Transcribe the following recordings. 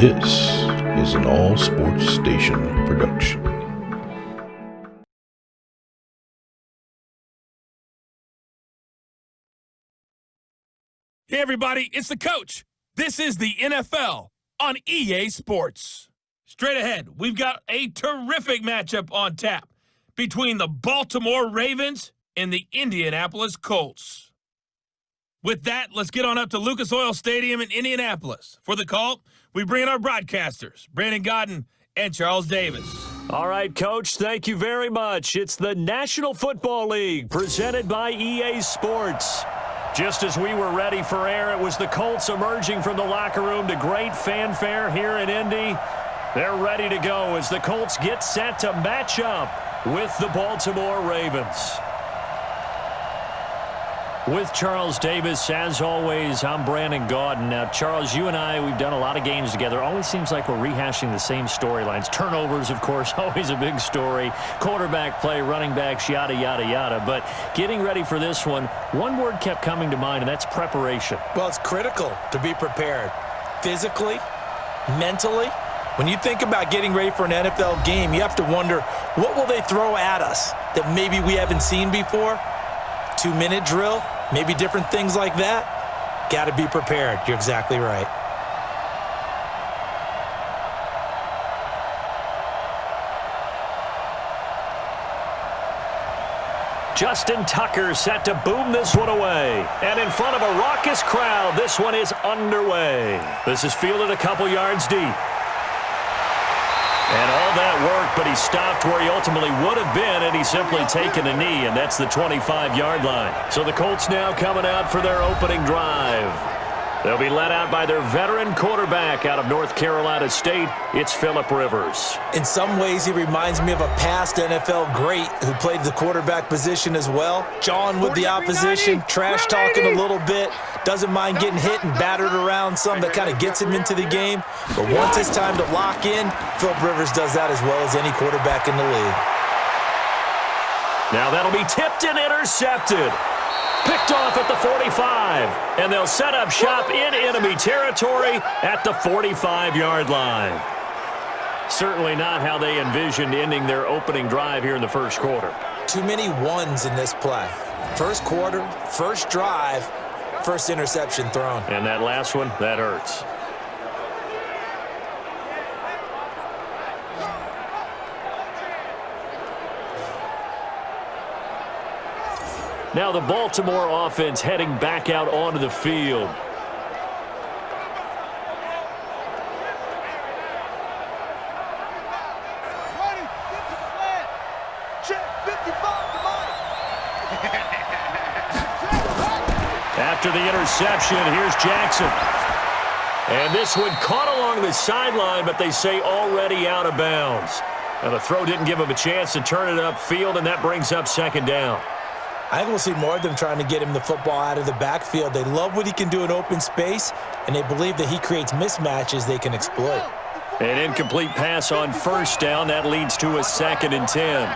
This is an All Sports Station production. Hey everybody, it's the coach. This is the NFL on EA Sports. Straight ahead, we've got a terrific matchup on tap between the Baltimore Ravens and the Indianapolis Colts. With that, let's get on up to Lucas Oil Stadium in Indianapolis. For the call, we bring in our broadcasters, Brandon Godden and Charles Davis. All right, Coach, thank you very much. It's the National Football League presented by EA Sports. Just as we were ready for air, it was the Colts emerging from the locker room to great fanfare here in Indy. They're ready to go as the Colts get set to match up with the Baltimore Ravens. With Charles Davis, as always, I'm Brandon Godden. Now, Charles, you and I, we've done a lot of games together. Always seems like we're rehashing the same storylines. Turnovers, of course, always a big story. Quarterback play, running backs, yada, yada, yada. But getting ready for this one word kept coming to mind, and that's preparation. Well, it's critical to be prepared. Physically, mentally. When you think about getting ready for an NFL game, you have to wonder, what will they throw at us that maybe we haven't seen before? 2-minute drill? Maybe different things like that. Got to be prepared. You're exactly right. Justin Tucker set to boom this one away. And in front of a raucous crowd, this one is underway. This is fielded a couple yards deep. And all that work, but he stopped where he ultimately would have been, and he's simply taken a knee, and that's the 25-yard line. So the Colts now coming out for their opening drive. They'll be led out by their veteran quarterback out of North Carolina State. It's Phillip Rivers. In some ways, he reminds me of a past NFL great who played the quarterback position as well. Jawing with the opposition, trash-talking a little bit, doesn't mind getting hit and battered around some. That kind of gets him into the game. But once it's time to lock in, Phillip Rivers does that as well as any quarterback in the league. Now that'll be tipped and intercepted. Picked off at the 45, and they'll set up shop in enemy territory at the 45-yard line. Certainly not how they envisioned ending their opening drive here in the first quarter. Too many ones in this play. First quarter, first drive, first interception thrown. And that last one, that hurts. Now the Baltimore offense heading back out onto the field. After the interception, here's Jackson. And this one caught along the sideline, but they say already out of bounds. Now the throw didn't give him a chance to turn it upfield, and that brings up second down. I think we'll see more of them trying to get him the football out of the backfield. They love what he can do in open space, and they believe that he creates mismatches they can exploit. An incomplete pass on first down. That leads to a 2nd and 10.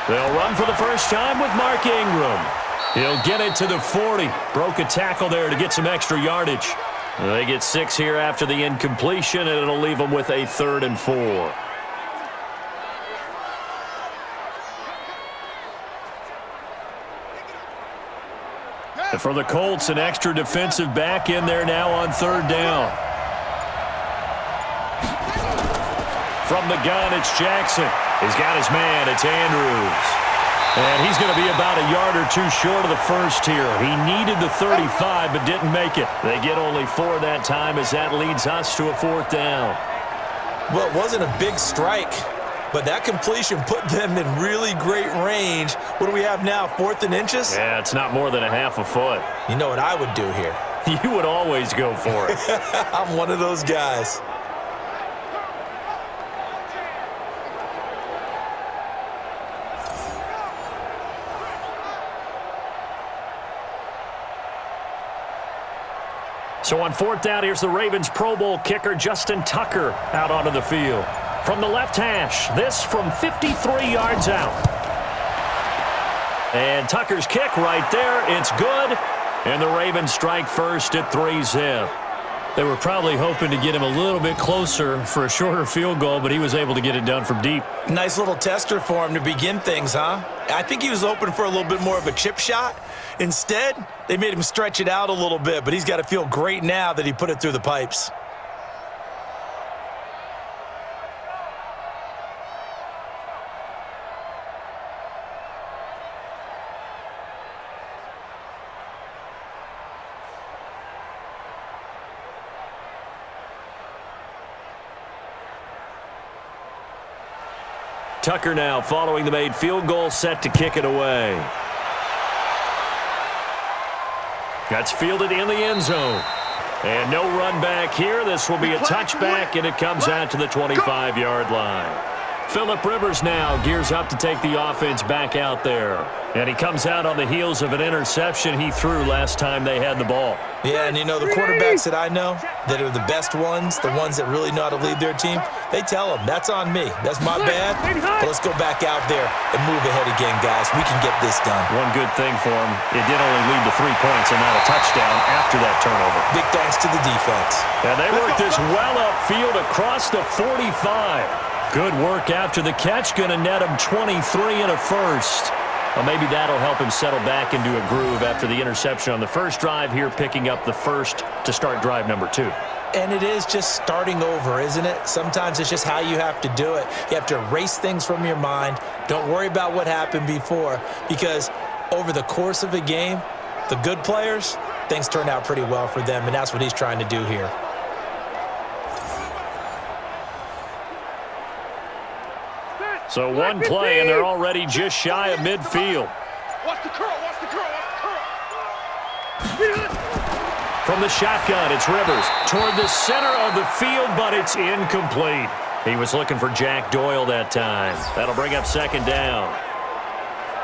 They'll run for the first time with Mark Ingram. He'll get it to the 40. Broke a tackle there to get some extra yardage. They get 6 here after the incompletion, and it'll leave them with a 3rd and 4. And for the Colts, an extra defensive back in there now on 3rd down. From the gun, it's Jackson. He's got his man. It's Andrews. And he's going to be about a yard or two short of the first here. He needed the 35 but didn't make it. They get only 4 that time as that leads us to a 4th down. Well, it wasn't a big strike, but that completion put them in really great range. What do we have now, 4th and inches? Yeah, it's not more than a half a foot. You know what I would do here? You would always go for it. I'm one of those guys. So on 4th down, here's the Ravens Pro Bowl kicker Justin Tucker out onto the field. From the left hash, this from 53 yards out. And Tucker's kick right there, it's good. And the Ravens strike first at 3-zip. They were probably hoping to get him a little bit closer for a shorter field goal, but he was able to get it done from deep. Nice little tester for him to begin things, huh? I think he was hoping for a little bit more of a chip shot. Instead, they made him stretch it out a little bit, but he's got to feel great now that he put it through the pipes. Tucker now following the made field goal, set to kick it away. That's fielded in the end zone. And no run back here. This will be a touchback, and it comes out to the 25-yard line. Phillip Rivers now gears up to take the offense back out there. And he comes out on the heels of an interception he threw last time they had the ball. Yeah, and you know, the quarterbacks that I know that are the best ones, the ones that really know how to lead their team, they tell them, that's on me. That's my bad. But let's go back out there and move ahead again, guys. We can get this done. One good thing for him, it did only lead to 3 points and not a touchdown after that turnover. Big thanks to the defense. And they worked this well upfield across the 45. Good work after the catch. Going to net him 23 and a first. Well, maybe that'll help him settle back into a groove after the interception on the first drive here, picking up the first to start drive number 2. And it is just starting over, isn't it? Sometimes it's just how you have to do it. You have to erase things from your mind. Don't worry about what happened before, because over the course of a game, the good players, things turn out pretty well for them, and that's what he's trying to do here. So one play, and they're already just shy of midfield. Watch the curl, watch the curl, watch the curl. From the shotgun, it's Rivers toward the center of the field, but it's incomplete. He was looking for Jack Doyle that time. That'll bring up second down.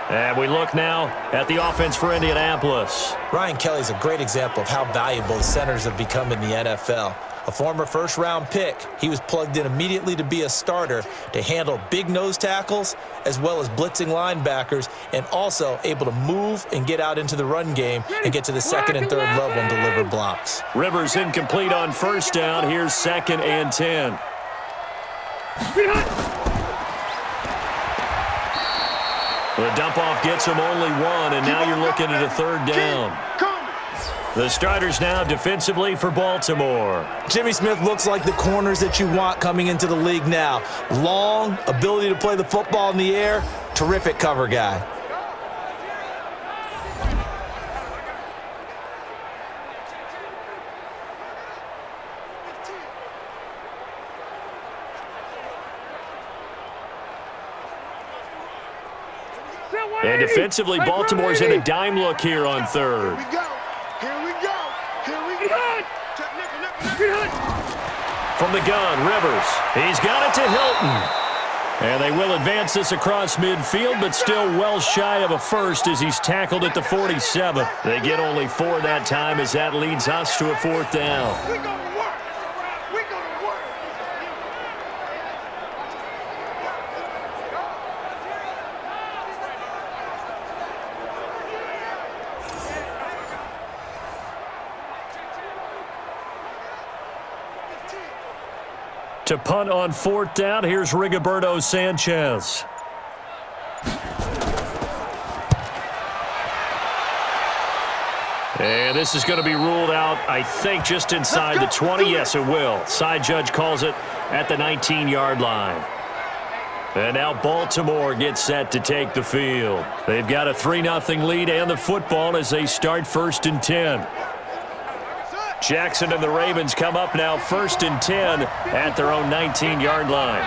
And we look now at the offense for Indianapolis. Ryan Kelly's a great example of how valuable centers have become in the NFL. A former first-round pick, he was plugged in immediately to be a starter to handle big nose tackles as well as blitzing linebackers, and also able to move and get out into the run game and get to the second and third level and deliver blocks. Rivers incomplete on first down. Here's 2nd and 10. The dump-off gets him only 1, and now you're looking at a third down. The starters now defensively for Baltimore. Jimmy Smith looks like the corners that you want coming into the league now. Long, ability to play the football in the air, terrific cover guy. And defensively, Baltimore's in a dime look here on third. From the gun, Rivers. He's got it to Hilton. And they will advance this across midfield, but still well shy of a first as he's tackled at the 47. They get only 4 that time as that leads us to a 4th down. To punt on 4th down, here's Rigoberto Sanchez. And this is going to be ruled out, I think, just inside the 20. Yes, it will. Side judge calls it at the 19-yard line. And now Baltimore gets set to take the field. They've got a 3-0 lead and the football as they start 1st and 10. Jackson and the Ravens come up now 1st and 10 at their own 19-yard line.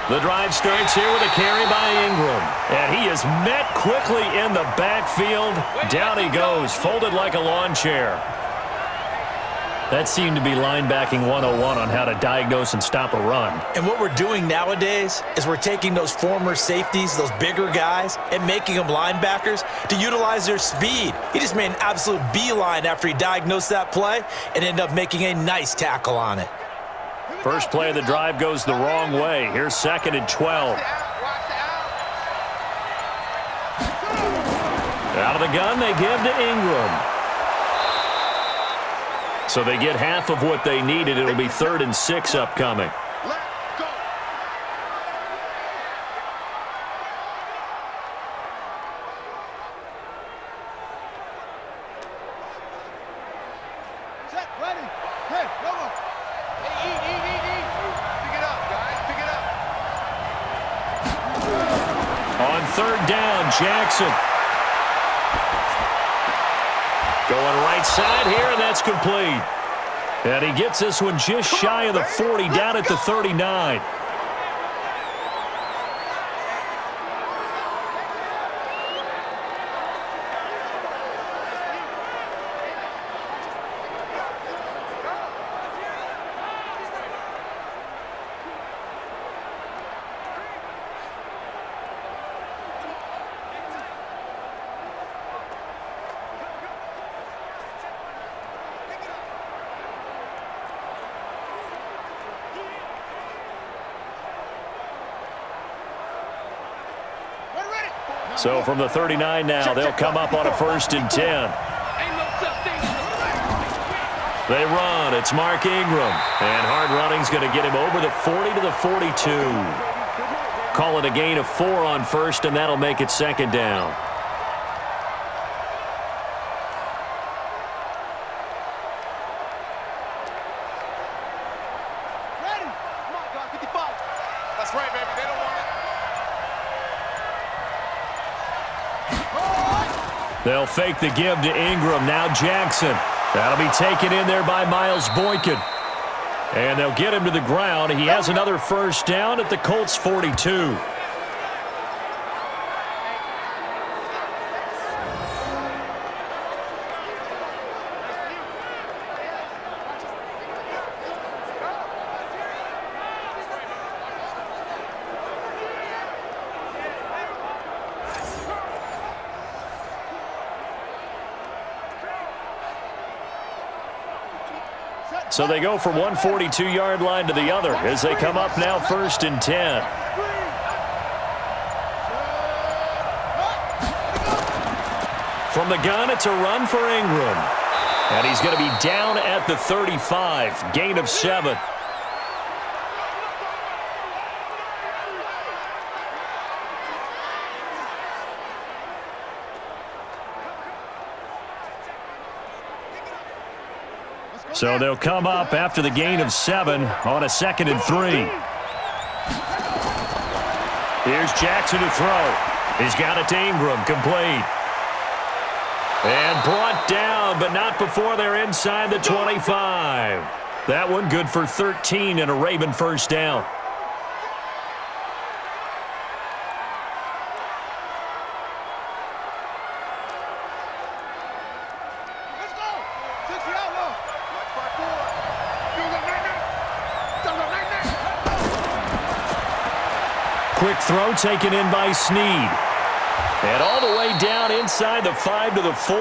The drive starts here with a carry by Ingram. And he is met quickly in the backfield. Down he goes, folded like a lawn chair. That seemed to be linebacking 101 on how to diagnose and stop a run. And what we're doing nowadays is we're taking those former safeties, those bigger guys, and making them linebackers to utilize their speed. He just made an absolute beeline after he diagnosed that play and ended up making a nice tackle on it. First play of the drive goes the wrong way. Here's 2nd and 12. Out of the gun, they give to Ingram. So they get half of what they needed. It'll be 3rd and 6 upcoming. Let's go. Set, ready. Hey, go on. Hey, eat. Pick it up, guys. Pick it up. On 3rd down, Jackson. Going right side here, and that's complete. And he gets this one just shy of the 40, down at the 39. So from the 39 now, they'll come up on a 1st and 10. They run. It's Mark Ingram. And hard running's going to get him over the 40 to the 42. Call it a gain of 4 on 1st, and that'll make it 2nd down. Ready. Come on, guys. 55. That's right, baby. They don't want it. They'll fake the give to Ingram. Now Jackson. That'll be taken in there by Miles Boykin. And they'll get him to the ground. He has another 1st down at the Colts 42. So they go from one 42-yard line to the other as they come up now 1st and 10. From the gun, it's a run for Ingram. And he's going to be down at the 35, gain of 7. So they'll come up after the gain of 7 on a 2nd and 3. Here's Jackson to throw. He's got it to Ingram, complete. And brought down, but not before they're inside the 25. That one good for 13 and a Raven 1st down. Quick throw taken in by Snead. And all the way down inside the 5 to the 4.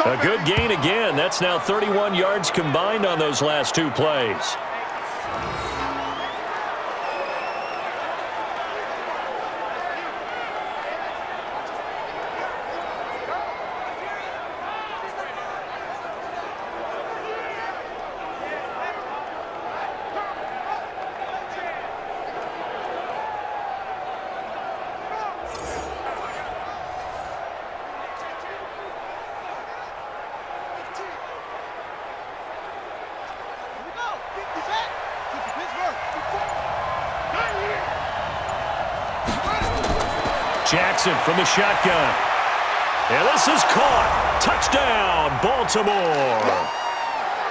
A good gain again. That's now 31 yards combined on those last 2 plays. Jackson from the shotgun. And this is caught. Touchdown, Baltimore.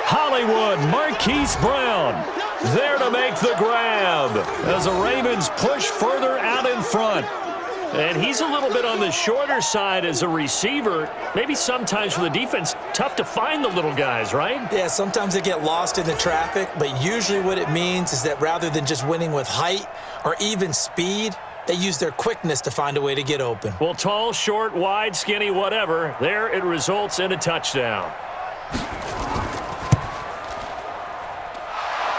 Hollywood Marquise Brown there to make the grab as the Ravens push further out in front. And he's a little bit on the shorter side as a receiver. Maybe sometimes for the defense, tough to find the little guys, right? Yeah, sometimes they get lost in the traffic, but usually what it means is that rather than just winning with height or even speed, they use their quickness to find a way to get open. Well, tall, short, wide, skinny, whatever, there it results in a touchdown.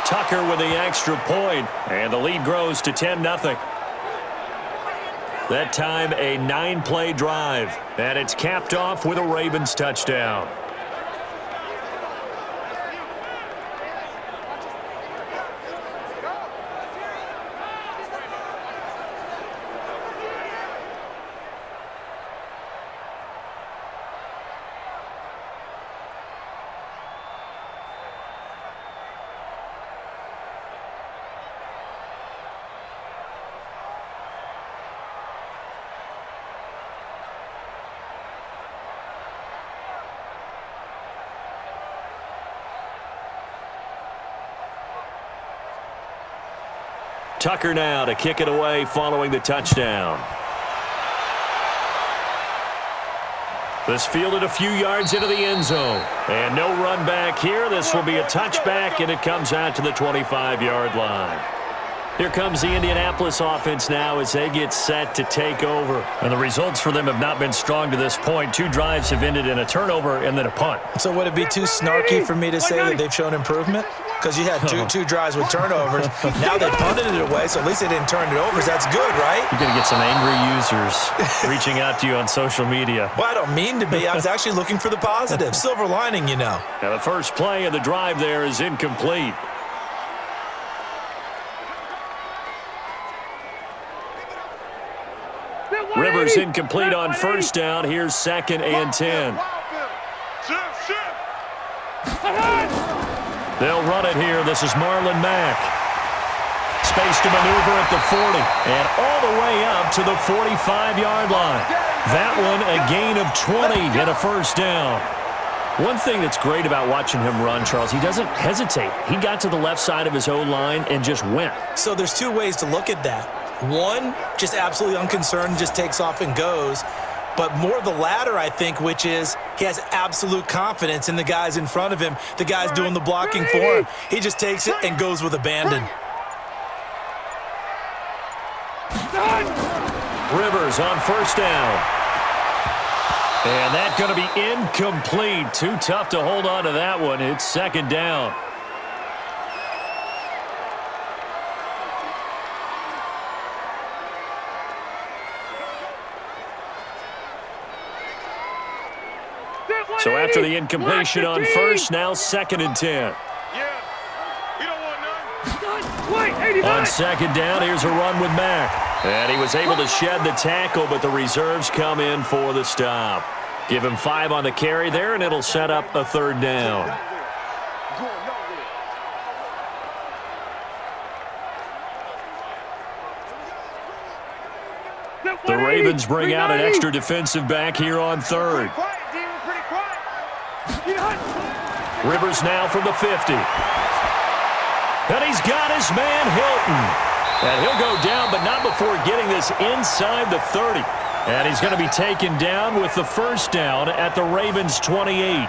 Tucker with the extra point, and the lead grows to 10-0. That time a 9-play drive, and it's capped off with a Ravens touchdown. Tucker now to kick it away following the touchdown. This fielded a few yards into the end zone. And no run back here. This will be a touchback, and it comes out to the 25-yard line. Here comes the Indianapolis offense now as they get set to take over. And the results for them have not been strong to this point. 2 drives have ended in a turnover and then a punt. So would it be too snarky for me to say that they've shown improvement? Because you had two drives with turnovers. Now they punted it away, so at least they didn't turn it over. So that's good, right? You're going to get some angry users reaching out to you on social media. Well, I don't mean to be. I was actually looking for the positive. Silver lining, you know. Now the first play of the drive there is incomplete. Rivers incomplete on first down. Here's 2nd and 10. They'll run it here. This is Marlon Mack. Space to maneuver at the 40 and all the way up to the 45-yard line. That one a gain of 20 and a first down. One thing that's great about watching him run, Charles, he doesn't hesitate. He got to the left side of his O-line and just went. So there's 2 ways to look at that. One, just absolutely unconcerned, just takes off and goes. But more the latter, I think, which is he has absolute confidence in the guys in front of him, the guys doing the blocking for him. He just takes it and goes with abandon. Rivers on first down. And that's going to be incomplete. Too tough to hold on to that one. It's 2nd down. So after the incompletion on first, now 2nd and 10. On 2nd down, here's a run with Mack. And he was able to shed the tackle, but the reserves come in for the stop. Give him 5 on the carry there, and it'll set up a 3rd down. The Ravens bring out an extra defensive back here on 3rd. Rivers now from the 50. And he's got his man Hilton. And he'll go down, but not before getting this inside the 30. And he's going to be taken down with the first down at the Ravens' 28.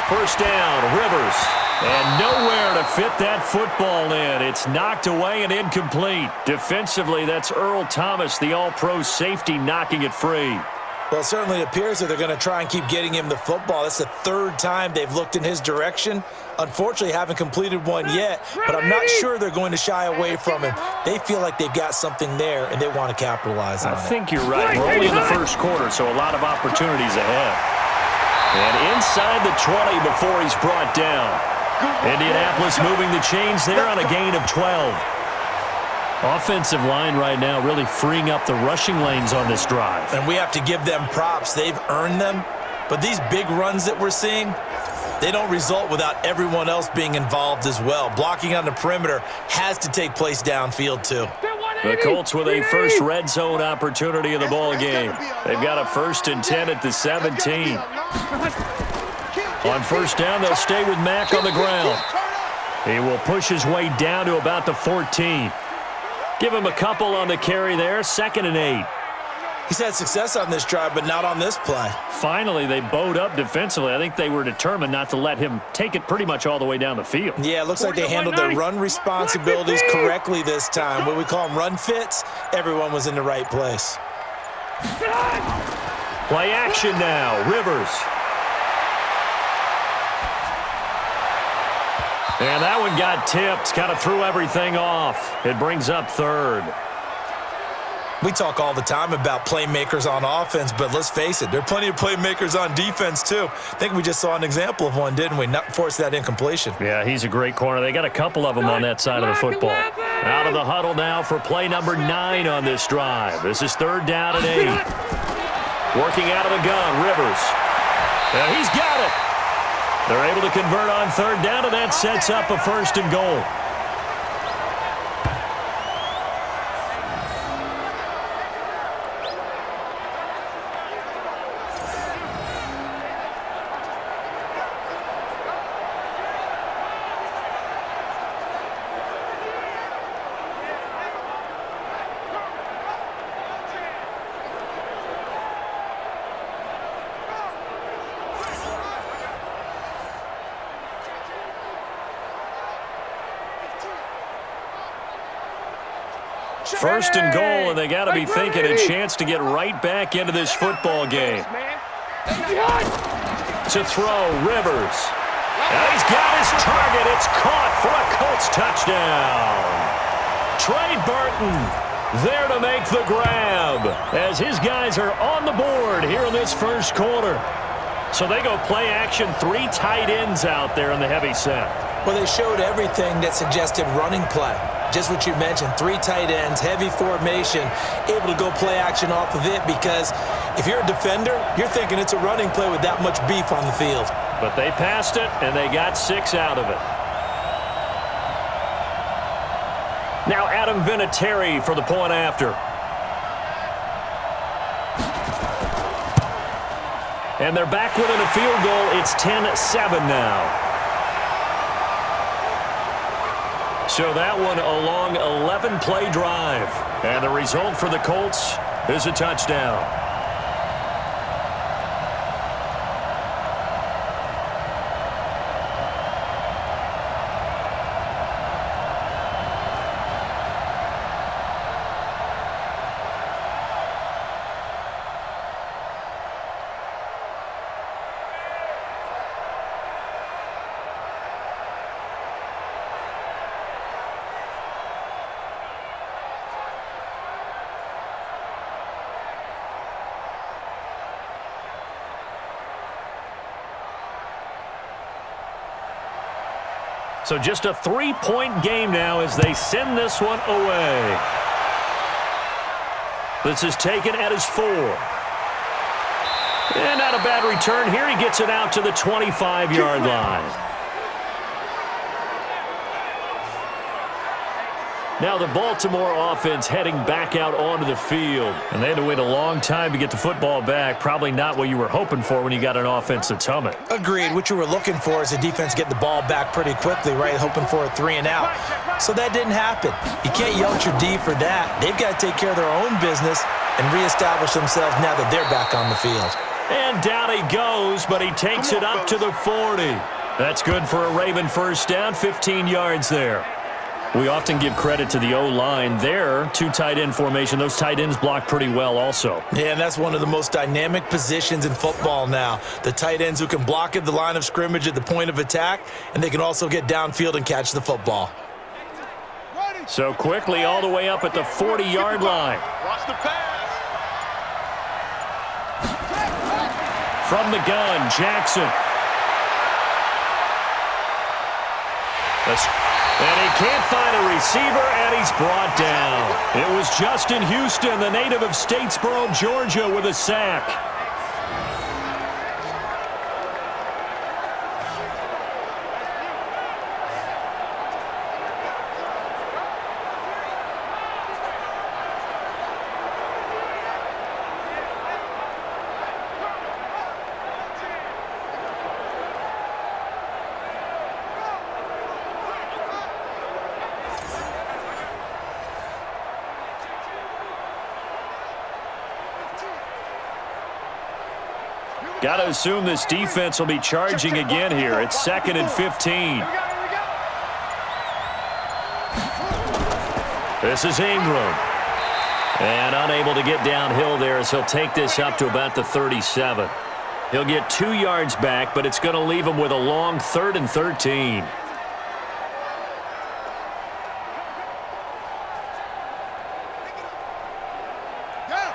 First down, Rivers. And nowhere to fit that football in. It's knocked away and incomplete. Defensively, that's Earl Thomas, the all-pro safety, knocking it free. Well, it certainly appears that they're going to try and keep getting him the football. That's the 3rd time they've looked in his direction. Unfortunately, haven't completed one yet, but I'm not sure they're going to shy away from him. They feel like they've got something there, and they want to capitalize on it. I think you're right. We're only in the first quarter, so a lot of opportunities ahead. And inside the 20 before he's brought down. Indianapolis moving the chains there on a gain of 12. Offensive line right now really freeing up the rushing lanes on this drive. And we have to give them props. They've earned them. But these big runs that we're seeing, they don't result without everyone else being involved as well. Blocking on the perimeter has to take place downfield too. The Colts with a first red zone opportunity of the ball game. They've got a 1st and 10 at the 17. On first down, they'll stay with Mack on the ground. He will push his way down to about the 14. Give him a couple on the carry there, 2nd and 8. He's had success on this drive, but not on this play. Finally, they bowed up defensively. I think they were determined not to let him take it pretty much all the way down the field. Yeah, it looks like they handled their run responsibilities correctly this time. What we call them run fits, everyone was in the right place. Play action now, Rivers. And that one got tipped, kind of threw everything off. It brings up third. We talk all the time about playmakers on offense, but let's face it, there are plenty of playmakers on defense too. I think we just saw an example of one, didn't we? Not force that incompletion. Yeah, he's a great corner. They got a couple of them on that side of the football. Out of the huddle now for play number 9 on this drive. This is 3rd down and 8. Working out of the gun, Rivers. And he's got it. They're able to convert on 3rd down, and that sets up a 1st and goal. First and goal, and they got to be thinking a chance to get right back into this football game. To throw, Rivers. And he's got his target. It's caught for a Colts touchdown. Trey Burton there to make the grab as his guys are on the board here in this first quarter. So they go play action, 3 tight ends out there in the heavy set. Well, they showed everything that suggested running play. Just what you mentioned, 3 tight ends, heavy formation, able to go play action off of it because if you're a defender, you're thinking it's a running play with that much beef on the field. But they passed it, and they got 6 out of it. Now Adam Vinatieri for the point after. And they're back within a field goal. It's 10-7 now. So that one a long 11-play drive. And the result for the Colts is a touchdown. So just a 3-point game now as they send this one away. This is taken at his 4. And not a bad return here. He gets it out to the 25-yard line. Now the Baltimore offense heading back out onto the field. And they had to wait a long time to get the football back. Probably not what you were hoping for when you got an offense that's humming. Agreed. What you were looking for is the defense get the ball back pretty quickly, right? Hoping for a 3 and out. So that didn't happen. You can't yell at your D for that. They've got to take care of their own business and reestablish themselves now that they're back on the field. And down he goes, but he takes it up to the 40. That's good for a Raven first down, 15 yards there. We often give credit to the O-line there. 2 tight end formation. Those tight ends block pretty well also. Yeah, and that's one of the most dynamic positions in football now. The tight ends who can block at the line of scrimmage at the point of attack, and they can also get downfield and catch the football. So quickly all the way up at the 40-yard line. Watch the pass. From the gun, Jackson. And he can't find a receiver, and he's brought down. It was Justin Houston, the native of Statesboro, Georgia, with a sack. Got to assume this defense will be charging again here. It's 2nd and 15. This is Ingram. And unable to get downhill there as he'll take this up to about the 37. He'll get 2 yards back, but it's going to leave him with a long 3rd and 13. Yeah,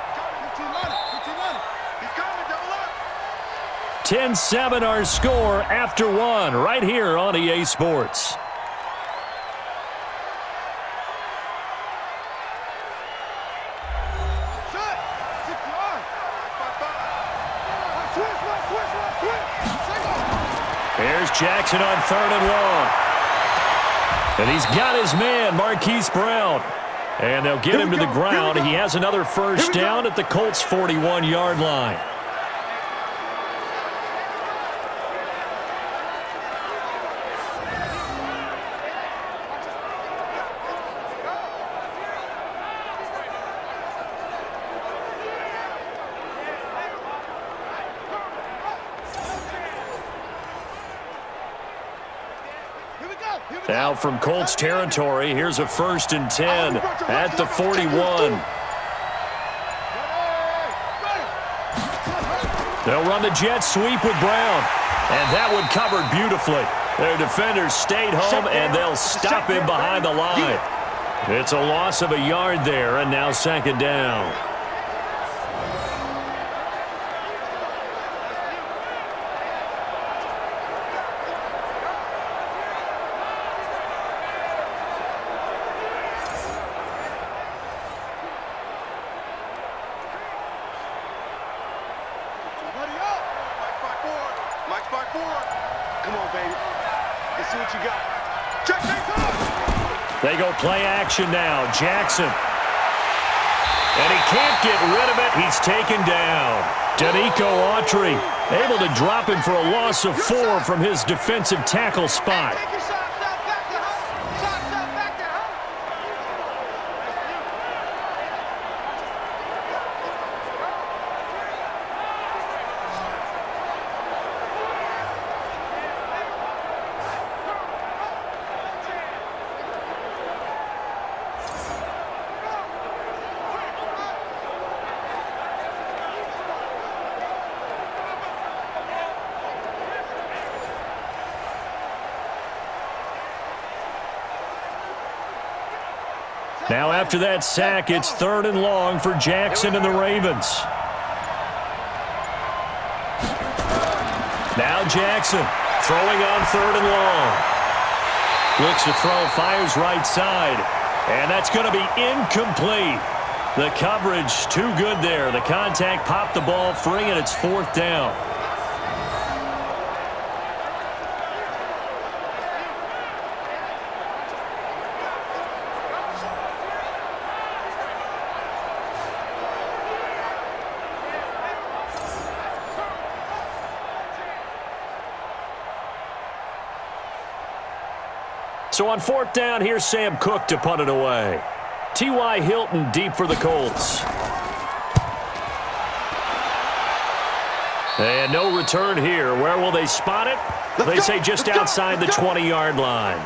10-7 our score after 1 right here on EA Sports. Here's Jackson on 3rd and long. And he's got his man, Marquise Brown. And they'll get him to the ground. He has another first down at the Colts' 41-yard line. Now from Colts territory, here's a 1st and 10 at the 41. They'll run the jet sweep with Brown. And that one covered beautifully. Their defenders stayed home, and they'll stop him behind the line. It's a loss of a yard there, and now 2nd down. They go play action now. Jackson. And he can't get rid of it. He's taken down. Danico Autry able to drop him for a loss of 4 from his defensive tackle spot. Now after that sack, it's 3rd and long for Jackson and the Ravens. Now Jackson throwing on 3rd and long. Looks to throw, fires right side. And that's going to be incomplete. The coverage too good there. The contact popped the ball free, and it's 4th down. So on 4th down, here's Sam Cook to punt it away. T.Y. Hilton deep for the Colts. And no return here. Where will they spot it? They say just outside the 20-yard line.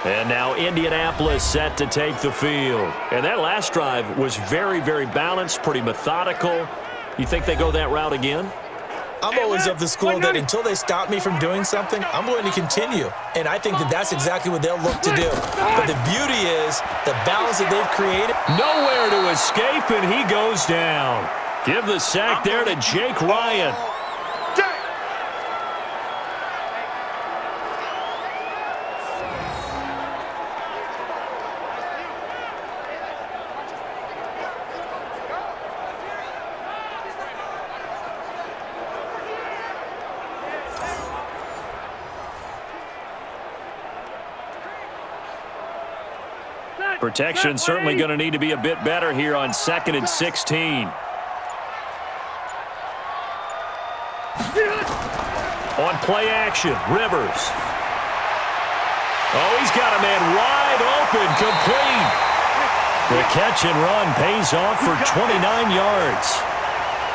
And now Indianapolis set to take the field. And that last drive was very, very balanced, pretty methodical. You think they go that route again? I'm always of the school that until they stop me from doing something, I'm going to continue. And I think that that's exactly what they'll look to do. But the beauty is the balance that they've created. Nowhere to escape, and he goes down. Give the sack there to Jake Ryan. Protection certainly going to need to be a bit better here on 2nd and 16. On play action, Rivers. Oh, he's got a man wide open, complete. The catch and run pays off for 29 yards.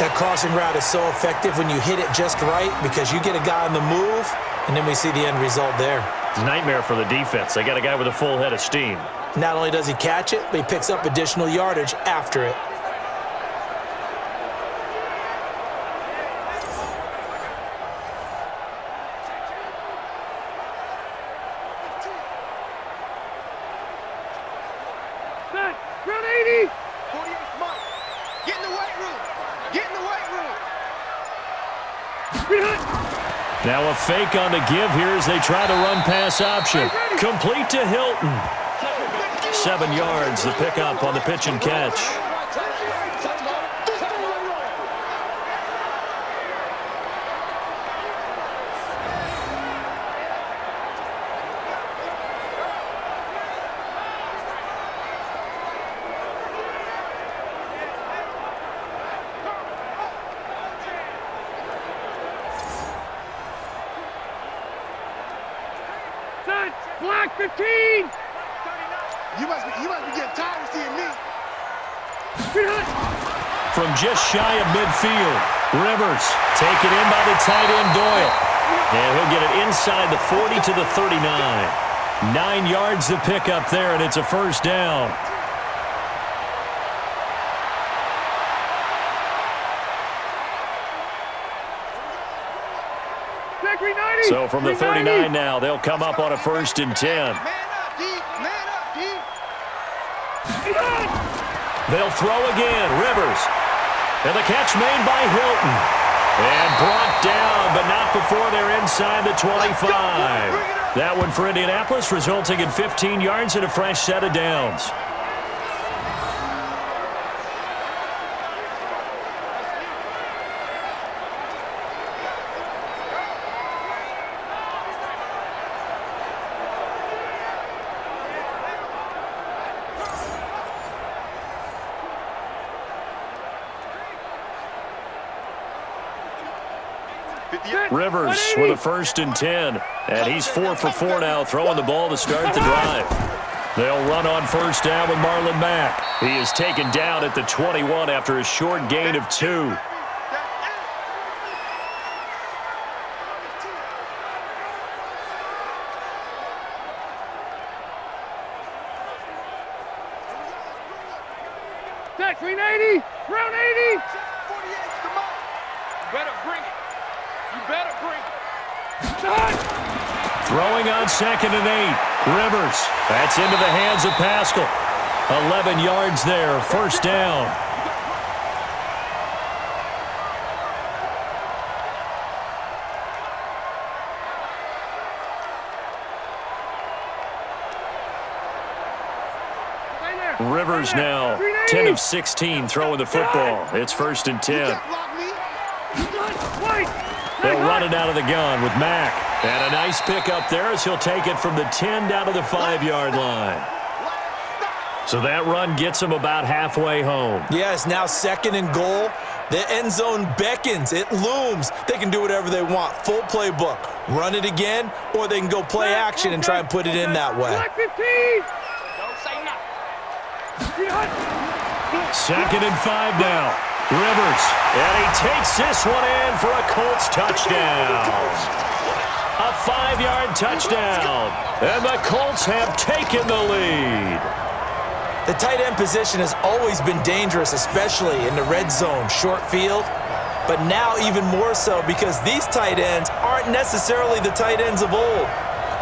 That crossing route is so effective when you hit it just right because you get a guy on the move, and then we see the end result there. It's a nightmare for the defense. They got a guy with a full head of steam. Not only does he catch it, but he picks up additional yardage after it. Round 80. 48 Mike. Get in the weight room. Get in the weight room. Now a fake on the give here as they try to run pass option. Complete to Hilton. 7 yards, the pickup on the pitch and catch. Black 15. You must be getting tired of seeing me. From just shy of midfield, Rivers taken in by the tight end Doyle. And he'll get it inside the 40 to the 39. 9 yards to pick up there, and it's a first down. So from the 39 now, they'll come up on a 1st and 10. Man up, D. Man up, D. They'll throw again. Rivers. And the catch made by Hilton. And brought down, but not before they're inside the 25. That one for Indianapolis, resulting in 15 yards and a fresh set of downs. Rivers with a 1st and 10. And he's 4 for 4 now, throwing the ball to start the drive. They'll run on 1st down with Marlon Mack. He is taken down at the 21 after a short gain of 2. Green 80. Round 80. 48. Come on. You better bring it. You better bring it. Throwing on 2nd and 8. Rivers. That's into the hands of Pascal. 11 yards there. 1st down. Rivers now 10 of 16 throwing the football. It's 1st and 10. They'll run it out of the gun with Mack. And a nice pickup there as he'll take it from the 10 down to the 5-yard line. So that run gets him about halfway home. Yes, now 2nd and goal. The end zone beckons. It looms. They can do whatever they want. Full playbook. Run it again, or they can go play action and try and put it in that way. 2nd and 5 now. Rivers. And he takes this one in for a Colts touchdown. A 5-yard touchdown. And the Colts have taken the lead. The tight end position has always been dangerous, especially in the red zone, short field. But now even more so because these tight ends aren't necessarily the tight ends of old.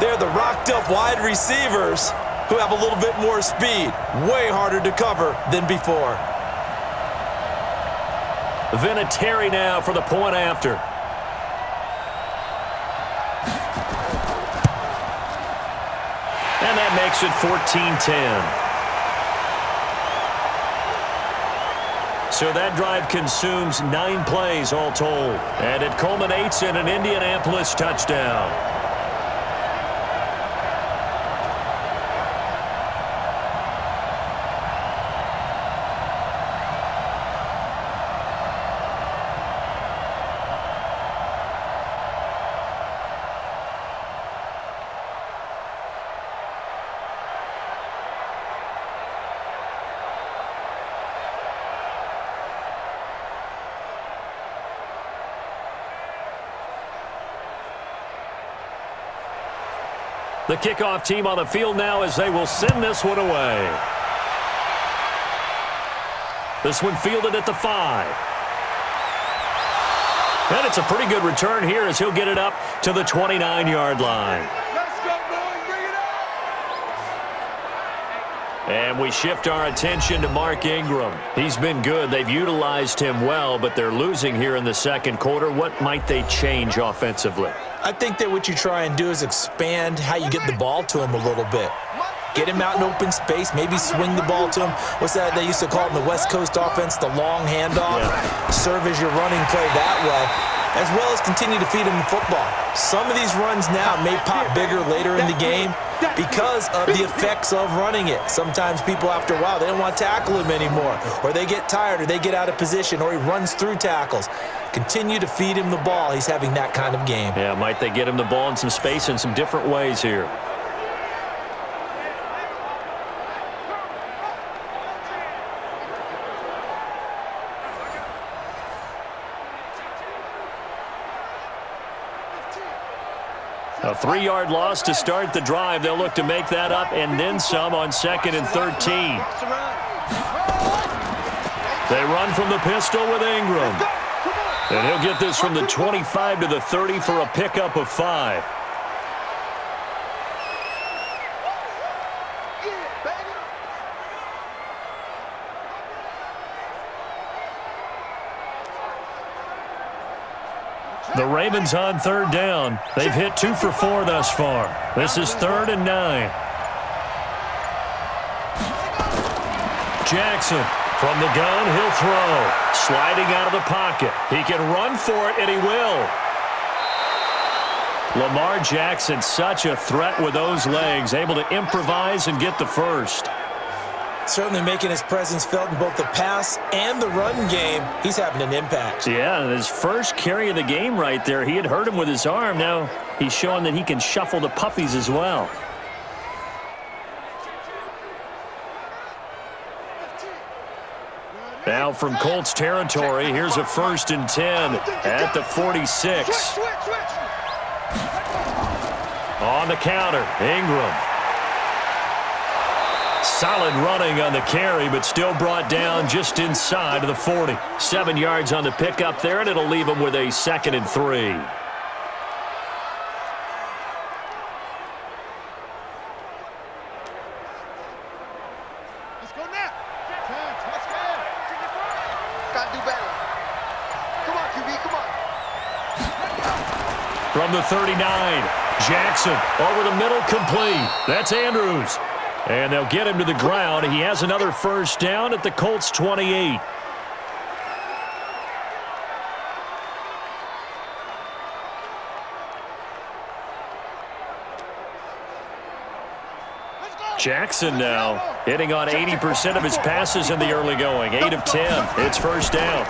They're the rocked-up wide receivers who have a little bit more speed. Way harder to cover than before. Vinatieri now for the point after. And that makes it 14-10. So that drive consumes 9 plays all told. And it culminates in an Indianapolis touchdown. The kickoff team on the field now as they will send this one away. This one fielded at the 5. And it's a pretty good return here as he'll get it up to the 29-yard line. And we shift our attention to Mark Ingram. He's been good. They've utilized him well, but they're losing here in the second quarter. What might they change offensively? I think that what you try and do is expand how you get the ball to him a little bit. Get him out in open space, maybe swing the ball to him. What's that they used to call it in the West Coast offense, the long handoff? Yeah. Serve as your running play that way, as well as continue to feed him the football. Some of these runs now may pop bigger later in the game because of the effects of running it. Sometimes people, after a while, they don't want to tackle him anymore, or they get tired, or they get out of position, or he runs through tackles. Continue to feed him the ball. He's having that kind of game. Yeah, might they get him the ball in some space in some different ways here. A 3-yard loss to start the drive. They'll look to make that up and then some on 2nd and 13. They run from the pistol with Ingram. And he'll get this from the 25 to the 30 for a pickup of 5. The Ravens on 3rd down. They've hit 2 for 4 thus far. This is 3rd and 9. Jackson from the gun, he'll throw. Sliding out of the pocket. He can run for it, and he will. Lamar Jackson, such a threat with those legs, able to improvise and get the first. Certainly making his presence felt in both the pass and the run game. He's having an impact. Yeah, his first carry of the game right there. He had hurt him with his arm. Now he's showing that he can shuffle the puppies as well. Now from Colts territory, here's a 1st and 10 at the 46. On the counter, Ingram. Solid running on the carry, but still brought down just inside of the 40. 7 yards on the pickup there, and it'll leave him with a 2nd and 3. Let's go now. Let's go. Gotta do better. Come on, QB, come on. From the 39, Jackson over the middle, complete. That's Andrews. And they'll get him to the ground. He has another 1st down at the Colts 28. Jackson now hitting on 80% of his passes in the early going. 8 of 10. It's 1st down.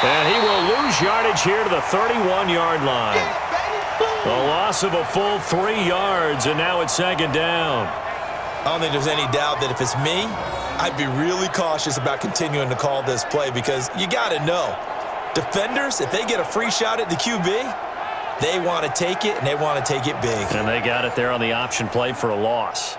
And he will lose yardage here to the 31-yard line. A loss of a full 3 yards, and now it's 2nd down. I don't think there's any doubt that if it's me, I'd be really cautious about continuing to call this play because you got to know, defenders, if they get a free shot at the QB, they want to take it, and they want to take it big. And they got it there on the option play for a loss.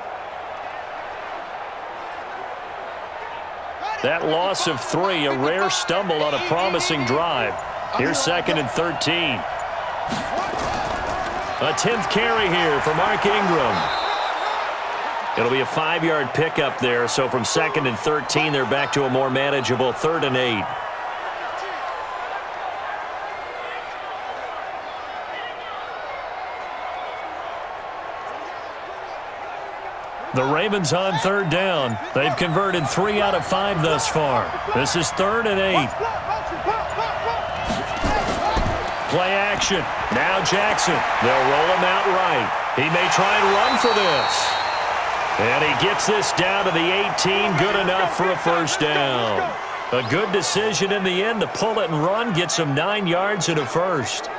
That loss of 3, a rare stumble on a promising drive. Here's 2nd and 13. A 10th carry here for Mark Ingram. It'll be a 5-yard pickup there, so from 2nd and 13, they're back to a more manageable 3rd and 8. The Ravens on 3rd down. They've converted 3 out of 5 thus far. This is 3rd and 8. Play action. Now Jackson. They'll roll him out right. He may try and run for this. And he gets this down to the 18. Good enough for a 1st down. A good decision in the end to pull it and run. Gets him 9 yards and a 1st.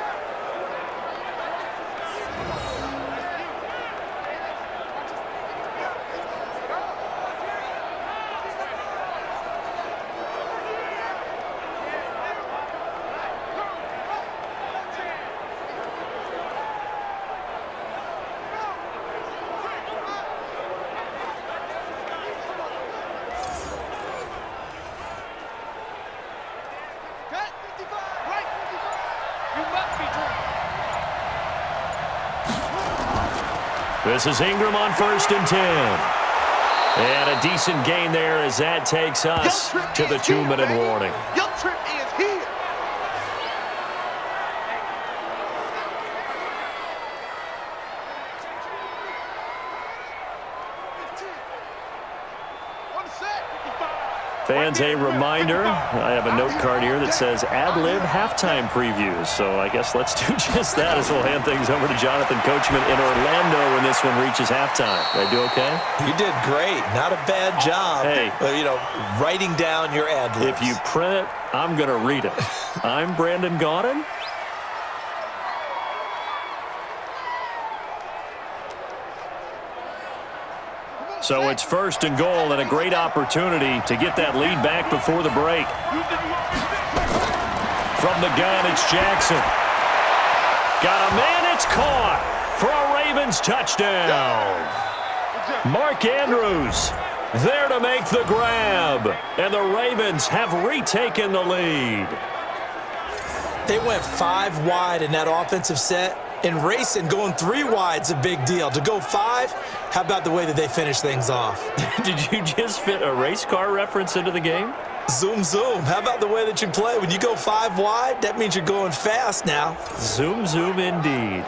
This is Ingram on 1st and 10. And a decent gain there as that takes us to the 2-minute warning. Your trip is here. Fans, a reminder, I have a note card here that says ad-lib halftime previews. So I guess let's do just that as we'll hand things over to Jonathan Coachman in Orlando when this one reaches halftime. Did I do okay? You did great. Not a bad job. Hey. Writing down your ad-libs. If you print it, I'm going to read it. I'm Brandon Gaudin. So it's 1st and goal and a great opportunity to get that lead back before the break. From the gun, it's Jackson. Got a man, it's caught for a Ravens touchdown. Mark Andrews there to make the grab. And the Ravens have retaken the lead. They went 5 wide in that offensive set. And racing, going 3 wide's a big deal. To go 5, how about the way that they finish things off? Did you just fit a race car reference into the game? Zoom, zoom. How about the way that you play? When you go 5 wide, that means you're going fast now. Zoom, zoom indeed.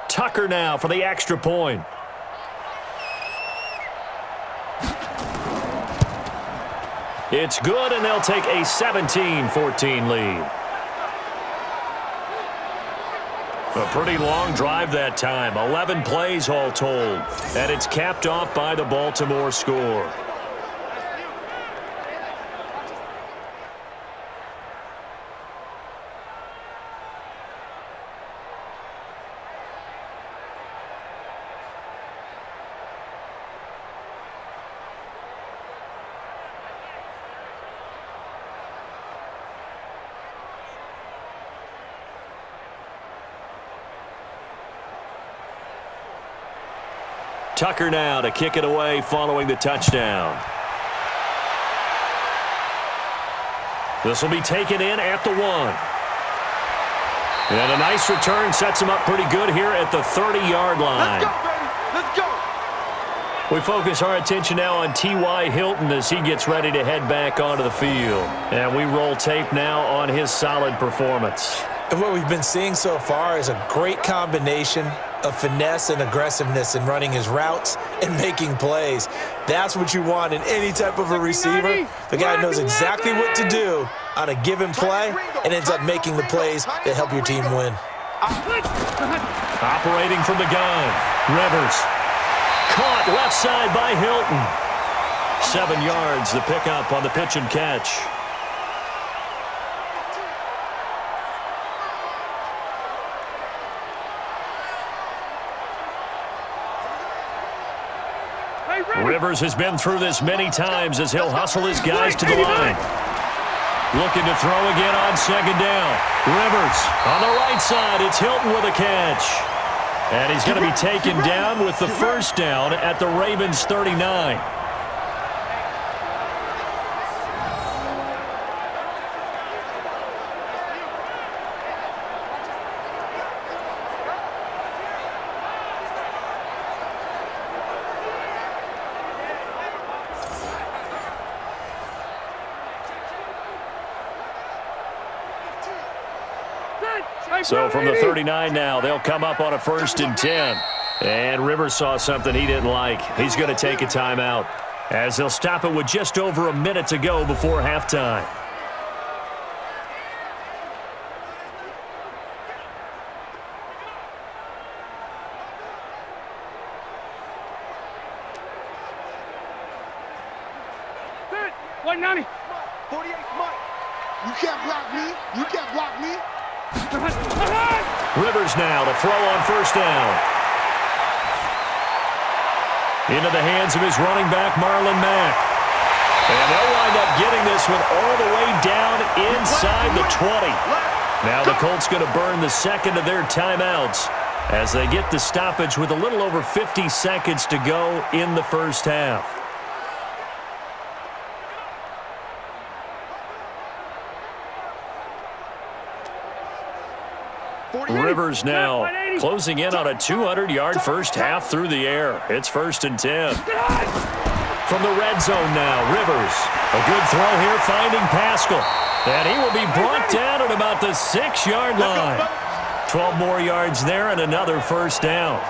Tucker now for the extra point. It's good, and they'll take a 17-14 lead. A pretty long drive that time, 11 plays all told, and it's capped off by the Baltimore score. Tucker now to kick it away following the touchdown. This will be taken in at the 1. And a nice return sets him up pretty good here at the 30-yard line. Let's go, baby. Let's go. We focus our attention now on T.Y. Hilton as he gets ready to head back onto the field. And we roll tape now on his solid performance. And what we've been seeing so far is a great combination of finesse and aggressiveness in running his routes and making plays. That's what you want in any type of a receiver. The guy knows exactly what to do on a given play and ends up making the plays that help your team win. Operating from the gun, Rivers. Caught left side by Hilton. 7 yards the pickup on the pitch and catch. Rivers has been through this many times as he'll hustle his guys to the line. Looking to throw again on 2nd down. Rivers on the right side. It's Hilton with a catch. And he's going to be taken down with the 1st down at the Ravens 39. So from the 39 now, they'll come up on a 1st and 10. And Rivers saw something he didn't like. He's going to take a timeout as they'll stop it with just over a minute to go before halftime. White 90. 48 Mike. You can't block me. You can't block me. Rivers now to throw on 1st down. Into the hands of his running back, Marlon Mack. And they'll wind up getting this one all the way down inside the 20. Now the Colts going to burn the 2nd of their timeouts as they get the stoppage with a little over 50 seconds to go in the first half. Rivers now closing in on a 200-yard first half through the air. It's 1st and 10. From the red zone now, Rivers. A good throw here, finding Pascal. And he will be brought down at about the 6-yard line. 12 more yards there and another first down.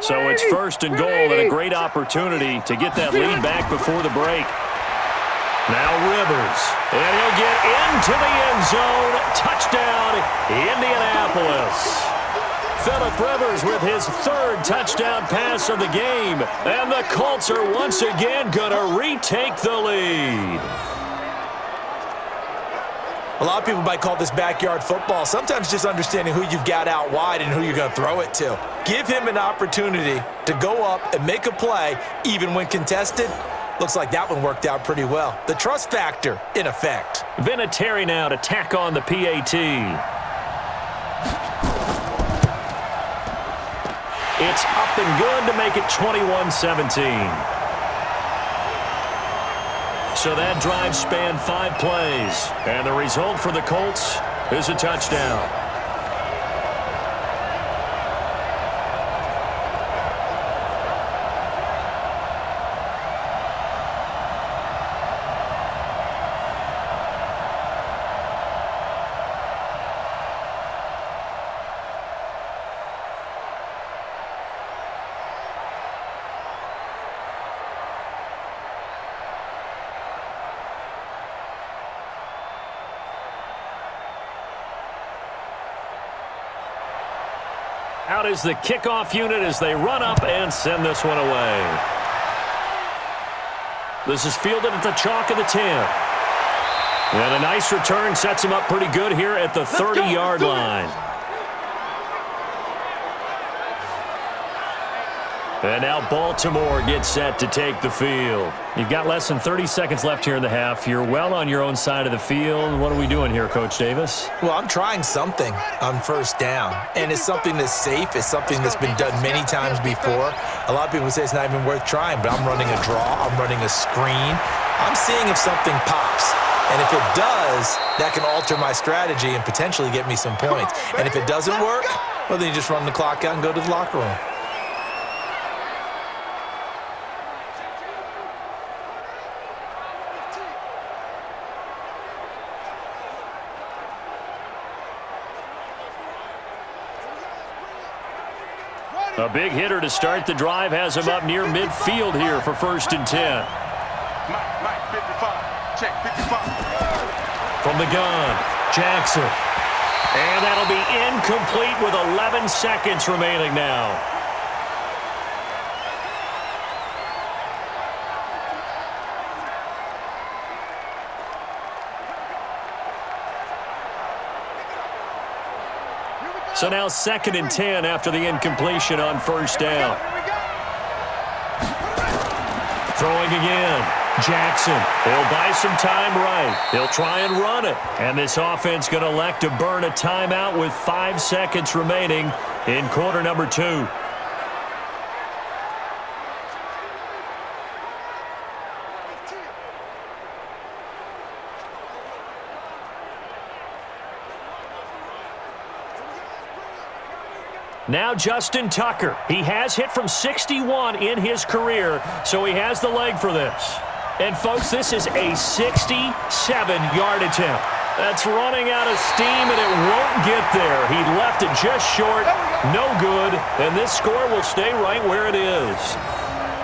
So it's 1st and goal and a great opportunity to get that lead back before the break. Now Rivers, and he'll get into the end zone. Touchdown, Indianapolis. Phillip Rivers with his 3rd touchdown pass of the game. And the Colts are once again going to retake the lead. A lot of people might call this backyard football. Sometimes just understanding who you've got out wide and who you're going to throw it to. Give him an opportunity to go up and make a play, even when contested. Looks like that one worked out pretty well. The trust factor in effect. Vinatieri now to tack on the PAT. It's up and good to make it 21-17. So that drive spanned 5 plays, and the result for the Colts is a touchdown. Out is the kickoff unit as they run up and send this one away. This is fielded at the chalk of the 10. And a nice return sets him up pretty good here at the 30-yard line. And now Baltimore gets set to take the field. You've got less than 30 seconds left here in the half. You're well on your own side of the field. What are we doing here, Coach Davis? Well, I'm trying something on 1st down. And it's something that's safe. It's something that's been done many times before. A lot of people say it's not even worth trying, but I'm running a draw. I'm running a screen. I'm seeing if something pops. And if it does, that can alter my strategy and potentially get me some points. And if it doesn't work, well, then you just run the clock out and go to the locker room. A big hitter to start the drive has him up near midfield here for 1st and 10. Mike, 55. Check, 55. From the gun, Jackson. And that'll be incomplete with 11 seconds remaining now. So now 2nd and 10 after the incompletion on 1st down. Throwing again. Jackson. He'll buy some time right. He'll try and run it. And this offense going to elect to burn a timeout with 5 seconds remaining in quarter number 2. Now Justin Tucker. He has hit from 61 in his career, so he has the leg for this. And, folks, this is a 67-yard attempt. That's running out of steam, and it won't get there. He left it just short, no good, and this score will stay right where it is.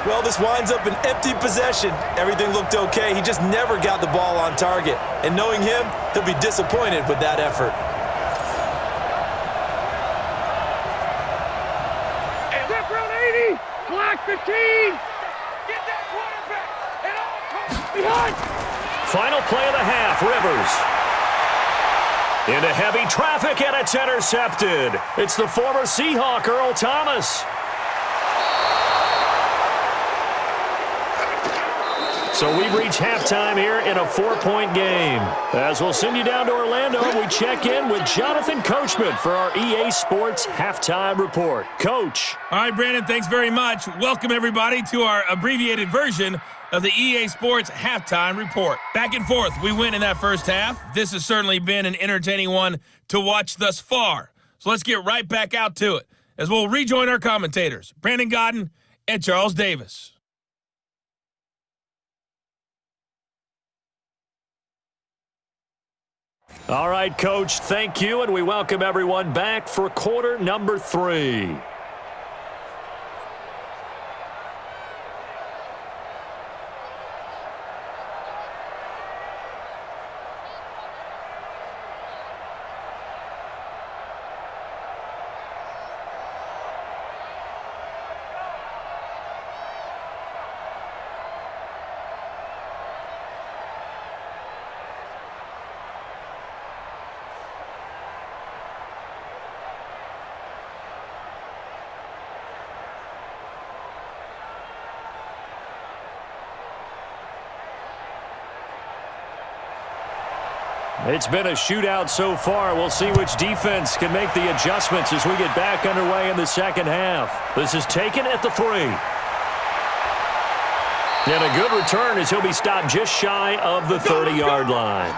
Well, this winds up an empty possession. Everything looked okay. He just never got the ball on target. And knowing him, he'll be disappointed with that effort. Black 15! Get that quarterback! And all behind! final play of the half, Rivers. Into heavy traffic, and it's intercepted. It's the former Seahawk, Earl Thomas. So we've reached halftime here in a 4-point game. As we'll send you down to Orlando, we check in with Jonathan Coachman for our EA Sports Halftime Report. Coach. All right, Brandon, thanks very much. Welcome, everybody, to our abbreviated version of the EA Sports Halftime Report. Back and forth, we win in that first half. This has certainly been an entertaining one to watch thus far. So let's get right back out to it as we'll rejoin our commentators, Brandon Godden and Charles Davis. All right, Coach, thank you, and we welcome everyone back for quarter number 3. It's been a shootout so far. We'll see which defense can make the adjustments as we get back underway in the second half. This is taken at the 3. And a good return as he'll be stopped just shy of the 30-yard line.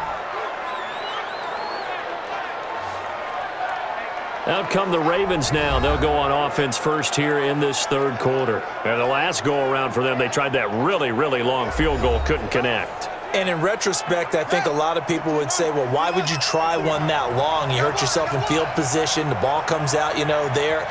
Out come the Ravens now. They'll go on offense first here in this third quarter. And the last go-around for them, they tried that really, really long field goal, couldn't connect. And in retrospect, I think a lot of people would say, well, why would you try one that long? You hurt yourself in field position. The ball comes out, there.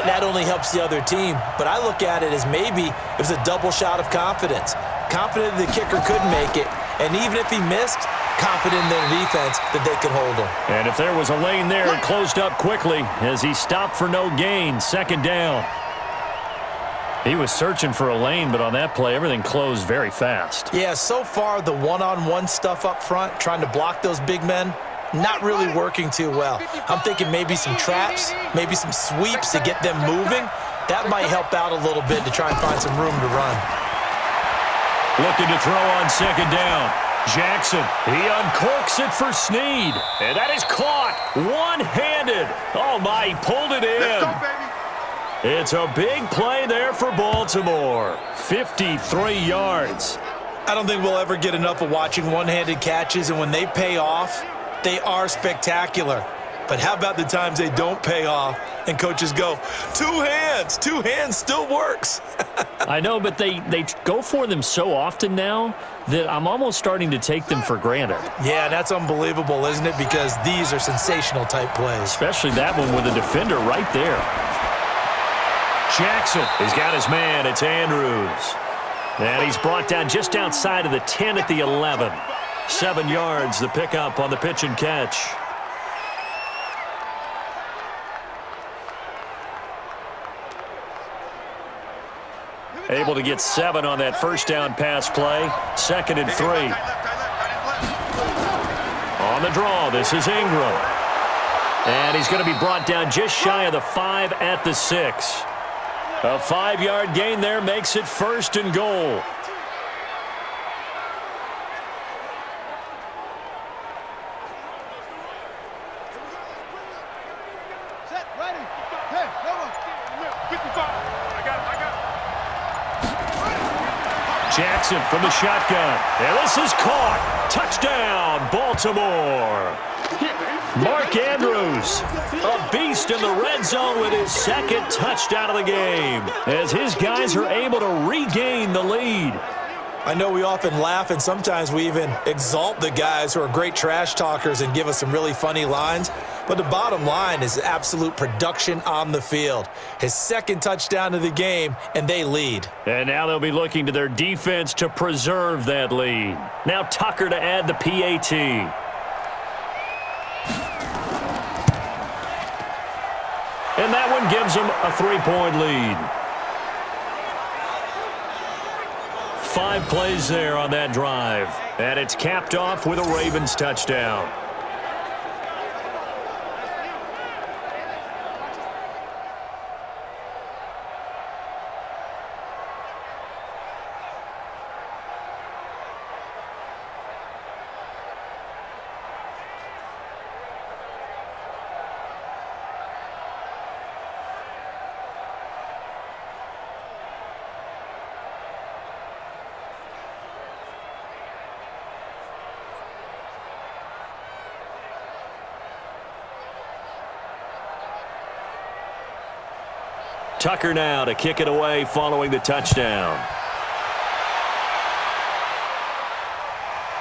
That only helps the other team. But I look at it as maybe it was a double shot of confidence. Confident the kicker could make it. And even if he missed, confident in their defense that they could hold him. And if there was a lane there, it closed up quickly as he stopped for no gain. Second down. He was searching for a lane, but on that play, everything closed very fast. Yeah, so far, the one-on-one stuff up front, trying to block those big men, not really working too well. I'm thinking maybe some traps, maybe some sweeps to get them moving. That might help out a little bit to try and find some room to run. Looking to throw on second down. Jackson, he uncorks it for Snead. And that is caught one-handed. Oh, my, he pulled it in. Let's go, baby. It's a big play there for Baltimore. 53 yards. I don't think we'll ever get enough of watching one-handed catches, and when they pay off, they are spectacular. But how about the times they don't pay off and coaches go, two hands still works. I know, but they go for them so often now that I'm almost starting to take them for granted. Yeah, that's unbelievable, isn't it? Because these are sensational type plays. Especially that one with a defender right there. Jackson, he's got his man. It's Andrews. And he's brought down just outside of the 10 at the 11. 7 yards, the pickup on the pitch and catch. Able to get 7 on that first down pass play. 2nd and 3. On the draw, this is Ingram. And he's going to be brought down just shy of the 5 at the 6. A 5-yard gain there makes it 1st and goal. Set, ready. Hey, come on. 55. I got it. Jackson from the shotgun. And this is caught. Touchdown, Baltimore. Mark Andrews, a beast in the red zone with his 2nd touchdown of the game, as his guys are able to regain the lead. I know we often laugh, and sometimes we even exalt the guys who are great trash talkers and give us some really funny lines. But the bottom line is absolute production on the field. His 2nd touchdown of the game, and they lead. And now they'll be looking to their defense to preserve that lead. Now Tucker to add the PAT. And that one gives them a 3-point lead. 5 plays there on that drive. And it's capped off with a Ravens touchdown. Tucker now to kick it away following the touchdown.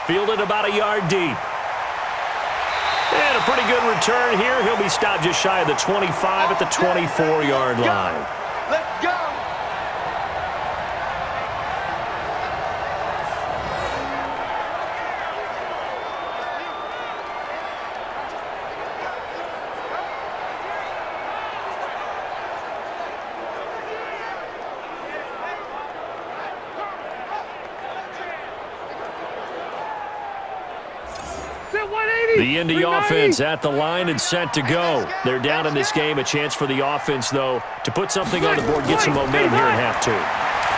Fielded about a yard deep. And a pretty good return here. He'll be stopped just shy of the 25 at the 24-yard line. Let's go. The Indy offense at the line and set to go. They're down in this game. A chance for the offense, though, to put something on the board, get some momentum here in half 2.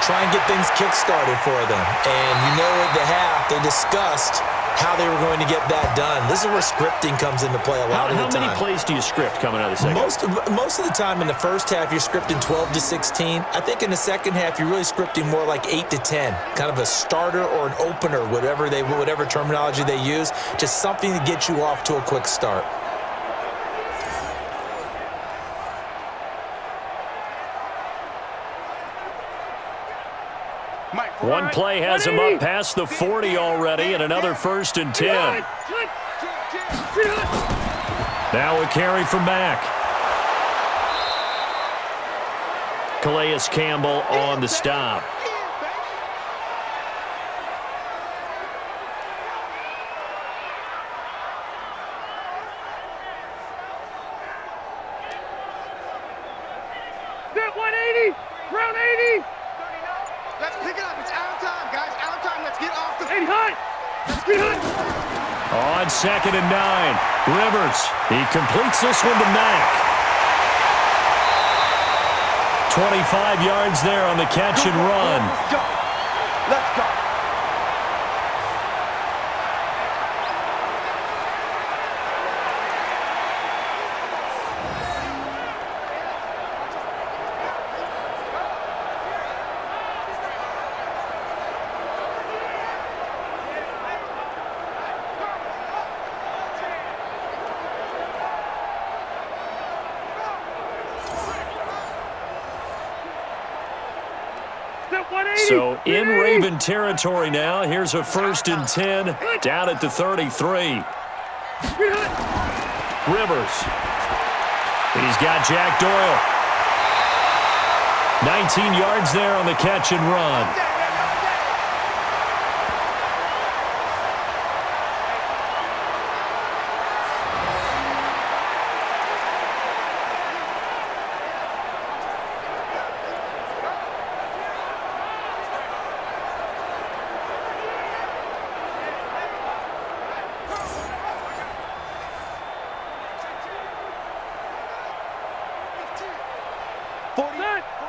Try and get things kick-started for them. And you know at the half, they discussed how they were going to get that done. This is where scripting comes into play a lot of the time. How many plays do you script coming out of the second? Most of the time in the first half, you're scripting 12 to 16. I think in the second half, you're really scripting more like 8 to 10. Kind of a starter or an opener, whatever terminology they use. Just something to get you off to a quick start. One play has him up past the 40 already, and another 1st and 10. Now a carry from Mack. Calais Campbell on the stop. That 180, round 80. Let's pick it up. It's out of time, guys. Out of time. Let's get off the 8 high. Let's get high. On 2nd and 9, Rivers. He completes this one to Mack. 25 yards there on the catch and run. Let's go. Let's go. So in Raven territory now. Here's a 1st and 10 down at the 33. Rivers. He's got Jack Doyle. 19 yards there on the catch and run.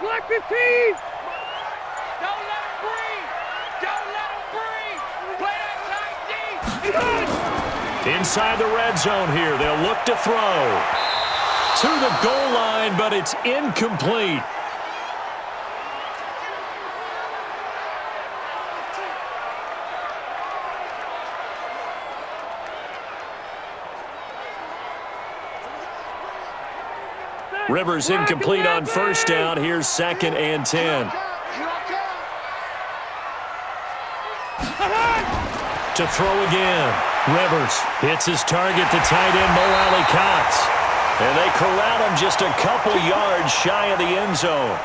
Black 15! Don't let him breathe! Don't let him breathe! Play that tight D! Inside the red zone here. They'll look to throw. To the goal line, but it's incomplete. Rivers incomplete on 1st down. Here's 2nd and 10. To throw again. Rivers hits his target, the tight end, Mo Alley-Cox. And they corral him just a couple yards shy of the end zone.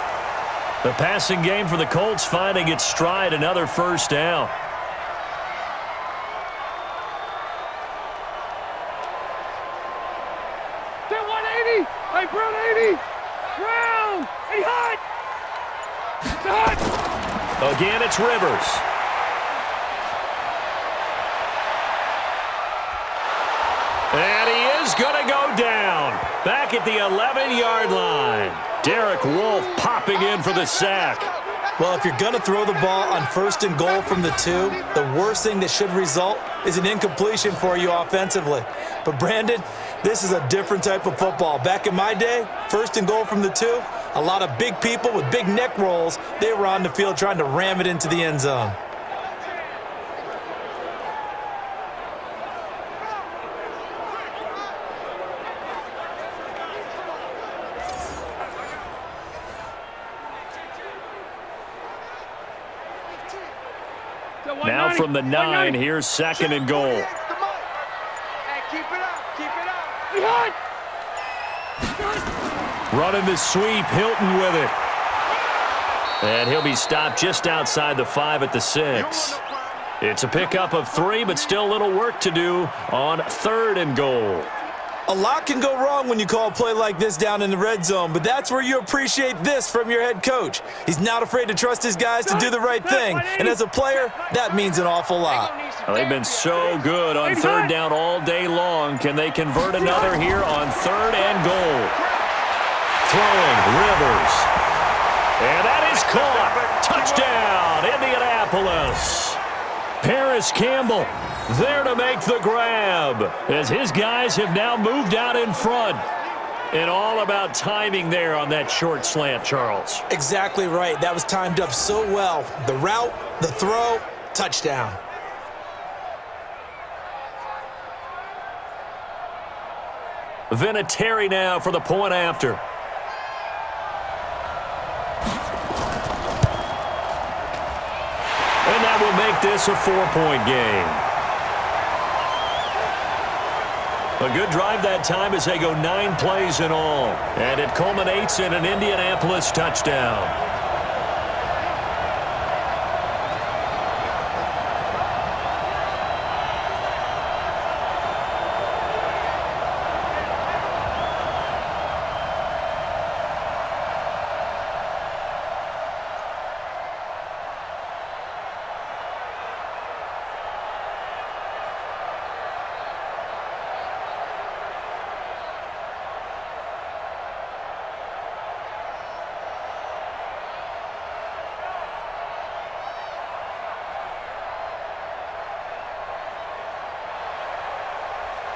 The passing game for the Colts finding its stride, another 1st down. Hey, Brown 80! Brown! Hey, hot! Hot! Again, it's Rivers. And he is going to go down. Back at the 11-yard line. Derek Wolfe popping in for the sack. Well, if you're going to throw the ball on 1st and goal from the 2, the worst thing that should result is an incompletion for you offensively. But, Brandon, this is a different type of football. Back in my day, 1st and goal from the 2, a lot of big people with big neck rolls, they were on the field trying to ram it into the end zone. Now from the 9, here's 2nd and goal. Hey, keep it up, keep it up. Running the sweep, Hilton with it. And he'll be stopped just outside the 5 at the 6. It's a pickup of 3, but still a little work to do on 3rd and goal. A lot can go wrong when you call a play like this down in the red zone, but that's where you appreciate this from your head coach. He's not afraid to trust his guys to do the right thing, and as a player, that means an awful lot. Well, they've been so good on 3rd down all day long. Can they convert another here on 3rd and goal? Throwing, Rivers. And that is caught. Touchdown, Indianapolis. Paris Campbell there to make the grab as his guys have now moved out in front. And all about timing there on that short slant, Charles. Exactly right. That was timed up so well. The route, the throw, touchdown. Vinatieri now for the point after. And that will make this a 4-point game. A good drive that time as they go 9 plays in all. And it culminates in an Indianapolis touchdown.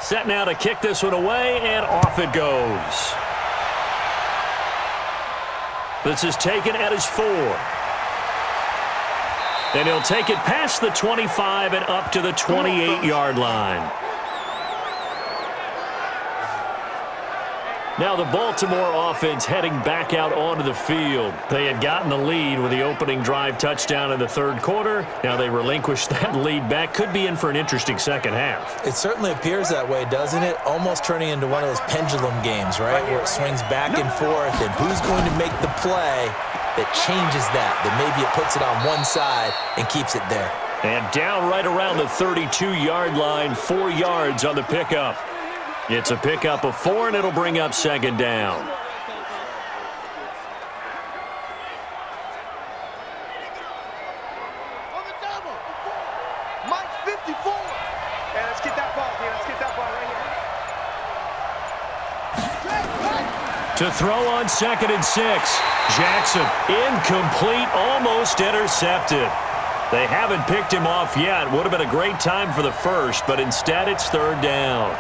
Set now to kick this one away, and off it goes. This is taken at his 4. And he'll take it past the 25 and up to the 28-yard line. Now the Baltimore offense heading back out onto the field. They had gotten the lead with the opening drive touchdown in the 3rd quarter. Now they relinquished that lead back. Could be in for an interesting second half. It certainly appears that way, doesn't it? Almost turning into one of those pendulum games, right? Where it swings back and forth, and who's going to make the play that changes that maybe it puts it on one side and keeps it there. And down right around the 32-yard line, 4 yards on the pickup. It's a pickup of 4, and it'll bring up 2nd down. On the double. Mike 54. Hey, let's get that ball, dude. Let's get that ball right here. To throw on 2nd and 6. Jackson, incomplete, almost intercepted. They haven't picked him off yet. Would have been a great time for the first, but instead it's 3rd down.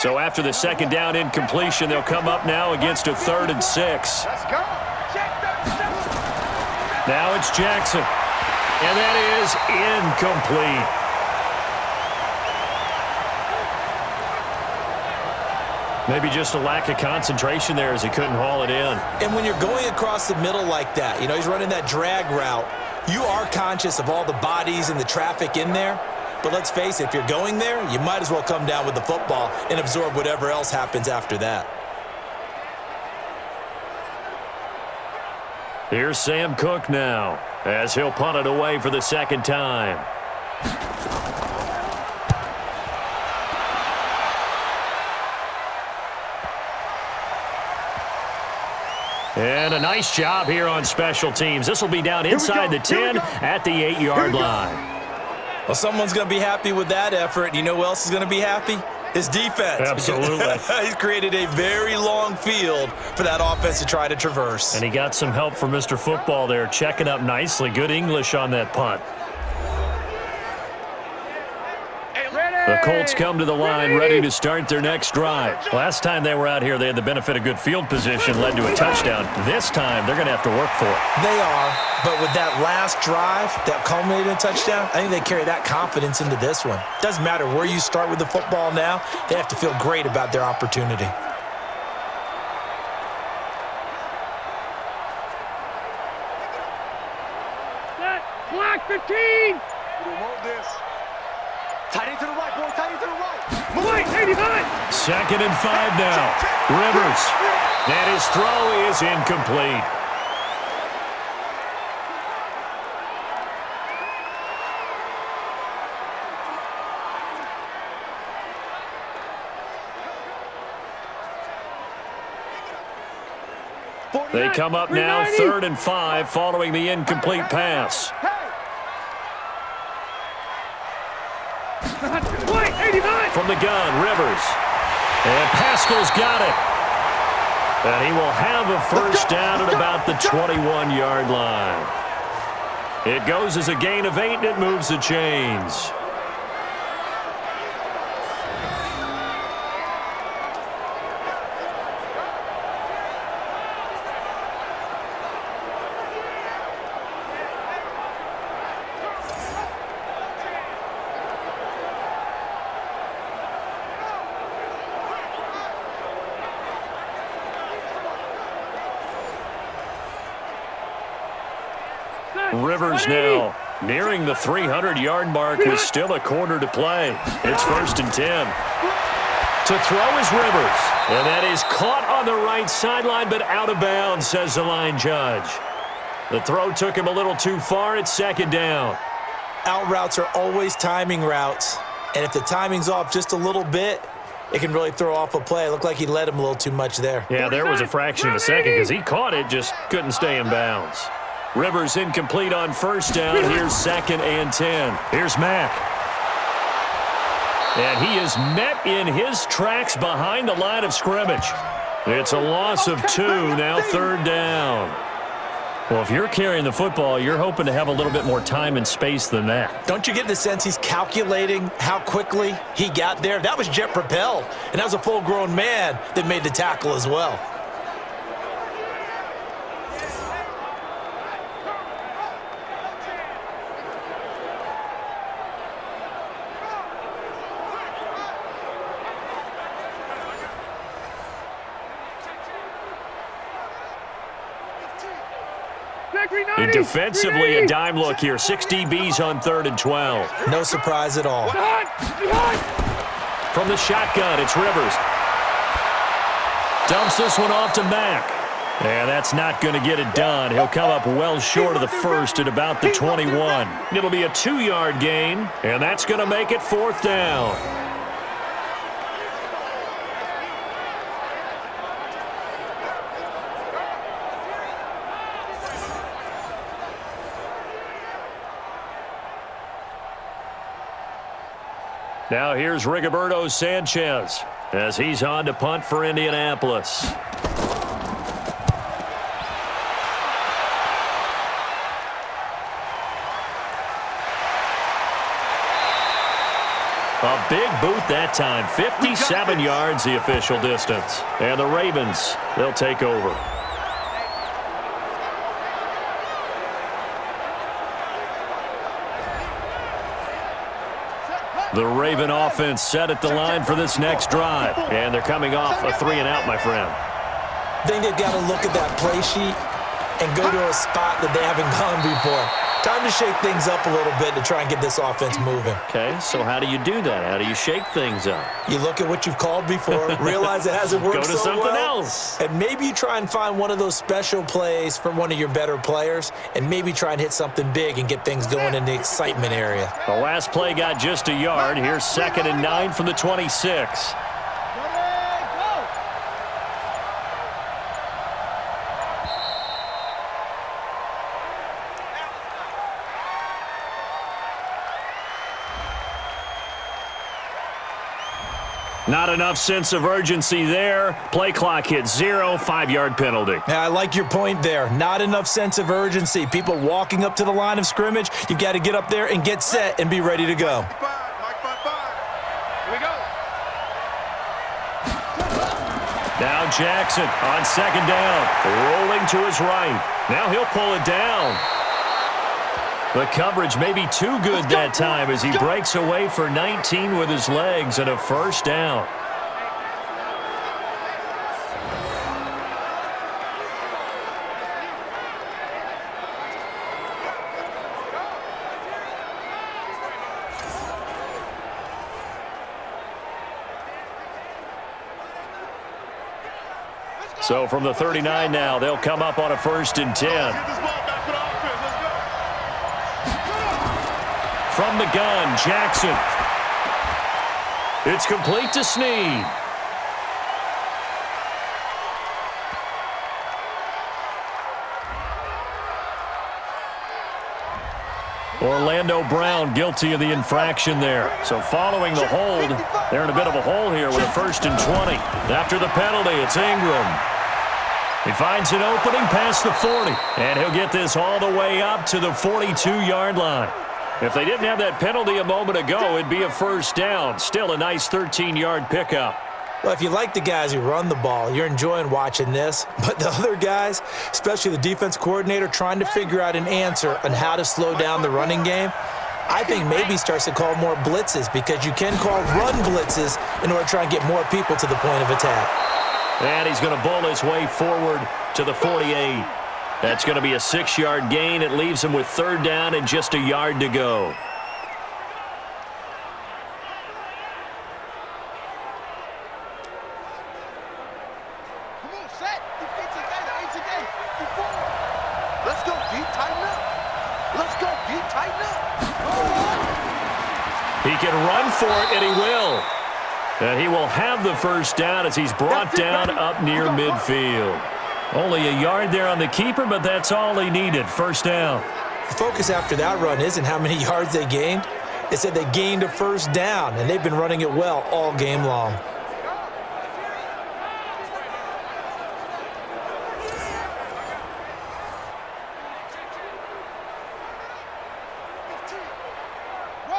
So after the 2nd down incompletion, they'll come up now against a 3rd and 6. Let's go. Now it's Jackson. And that is incomplete. Maybe just a lack of concentration there as he couldn't haul it in. And when you're going across the middle like that, you know, he's running that drag route, you are conscious of all the bodies and the traffic in there. But let's face it, if you're going there, you might as well come down with the football and absorb whatever else happens after that. Here's Sam Cook now as he'll punt it away for the 2nd time. And a nice job here on special teams. This will be down inside the 10 at the 8-yard line. Well, someone's going to be happy with that effort. You know who else is going to be happy? His defense. Absolutely. He's created a very long field for that offense to try to traverse. And he got some help from Mr. Football there, checking up nicely. Good English on that punt. The Colts come to the line ready to start their next drive. Last time they were out here, they had the benefit of good field position, led to a touchdown. This time, they're going to have to work for it. They are, but with that last drive that culminated in a touchdown, I think they carry that confidence into this one. Doesn't matter where you start with the football now, they have to feel great about their opportunity. Black 15! Hold this. Tight end to the right, boy. Tight end to the right. Right, 85! 2nd and 5 now. Rivers. And his throw is incomplete. They come up now 3rd and 5 following the incomplete pass. From the gun, Rivers. And Pascal's got it. And he will have a first down at about the 21-yard line. It goes as a gain of 8, and it moves the chains. Rivers now nearing the 300-yard mark with still a quarter to play. It's 1st and 10. To throw is Rivers. And that is caught on the right sideline, but out of bounds, says the line judge. The throw took him a little too far. It's 2nd down. Out routes are always timing routes. And if the timing's off just a little bit, it can really throw off a play. It looked like he led him a little too much there. Yeah, there was a fraction of a second because he caught it, just couldn't stay in bounds. Rivers incomplete on 1st down. Here's 2nd and 10. Here's Mack. And he is met in his tracks behind the line of scrimmage. It's a loss of 2, now 3rd down. Well, if you're carrying the football, you're hoping to have a little bit more time and space than that. Don't you get the sense he's calculating how quickly he got there? That was jet propelled, and that was a full-grown man that made the tackle as well. And defensively, a dime look here. 6 DBs on 3rd and 12. No surprise at all. From the shotgun, it's Rivers. Dumps this one off to Mack. And that's not going to get it done. He'll come up well short of the first at about the 21. It'll be a 2-yard gain, and that's going to make it 4th down. Now here's Rigoberto Sanchez as he's on to punt for Indianapolis. A big boot that time. 57 yards the official distance. And the Ravens, they'll take over. The Raven offense set at the line for this next drive. And they're coming off a 3-and-out, my friend. I think they've got to look at that play sheet and go to a spot that they haven't gone before. Time to shake things up a little bit to try and get this offense moving. Okay, so how do you do that? How do you shake things up? You look at what you've called before, realize it hasn't worked Go to so something well, else. and maybe you try and find one of those special plays from one of your better players, and maybe try and hit something big and get things going in the excitement area. The last play got just a yard. Here's 2nd and 9 from the 26. Not enough sense of urgency there. Play clock hits 0, 5-yard penalty. Yeah, I like your point there. Not enough sense of urgency. People walking up to the line of scrimmage, you've got to get up there and get set and be ready to go. Here we go. Now Jackson on second down, rolling to his right. Now he'll pull it down. The coverage may be too good that time as he breaks away for 19 with his legs and a first down. So from the 39 now, they'll come up on a 1st and 10. From the gun, Jackson. It's complete to Snead. Orlando Brown guilty of the infraction there. So following the hold, they're in a bit of a hole here with a 1st and 20. After the penalty, it's Ingram. He finds an opening past the 40, and he'll get this all the way up to the 42-yard line. If they didn't have that penalty a moment ago, it'd be a first down. Still a nice 13-yard pickup. Well, if you like the guys who run the ball, you're enjoying watching this. But the other guys, especially the defense coordinator, trying to figure out an answer on how to slow down the running game, I think maybe starts to call more blitzes because you can call run blitzes in order to try and get more people to the point of attack. And he's going to bull his way forward to the 48. That's going to be a 6-yard gain. It leaves him with 3rd down and just a yard to go. Come on, set. Let's go, deep, tighten up. Let's go, deep, tighten up. He can run for it, and he will. And he will have the first down as he's brought down up near midfield. Only a yard there on the keeper, but that's all he needed. First down. The focus after that run isn't how many yards they gained. It's that they gained a first down, and they've been running it well all game long.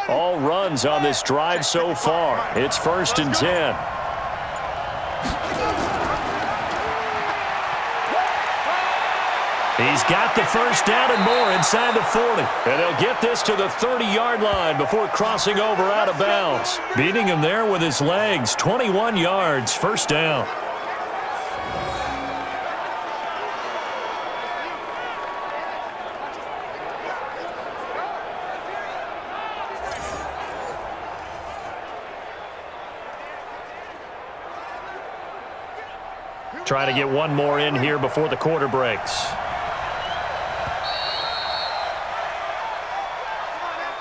All runs on this drive so far. It's 1st and 10. He's got the first down and more inside the 40. And they'll get this to the 30-yard line before crossing over out of bounds. Beating him there with his legs. 21 yards, first down. Trying to get one more in here before the quarter breaks.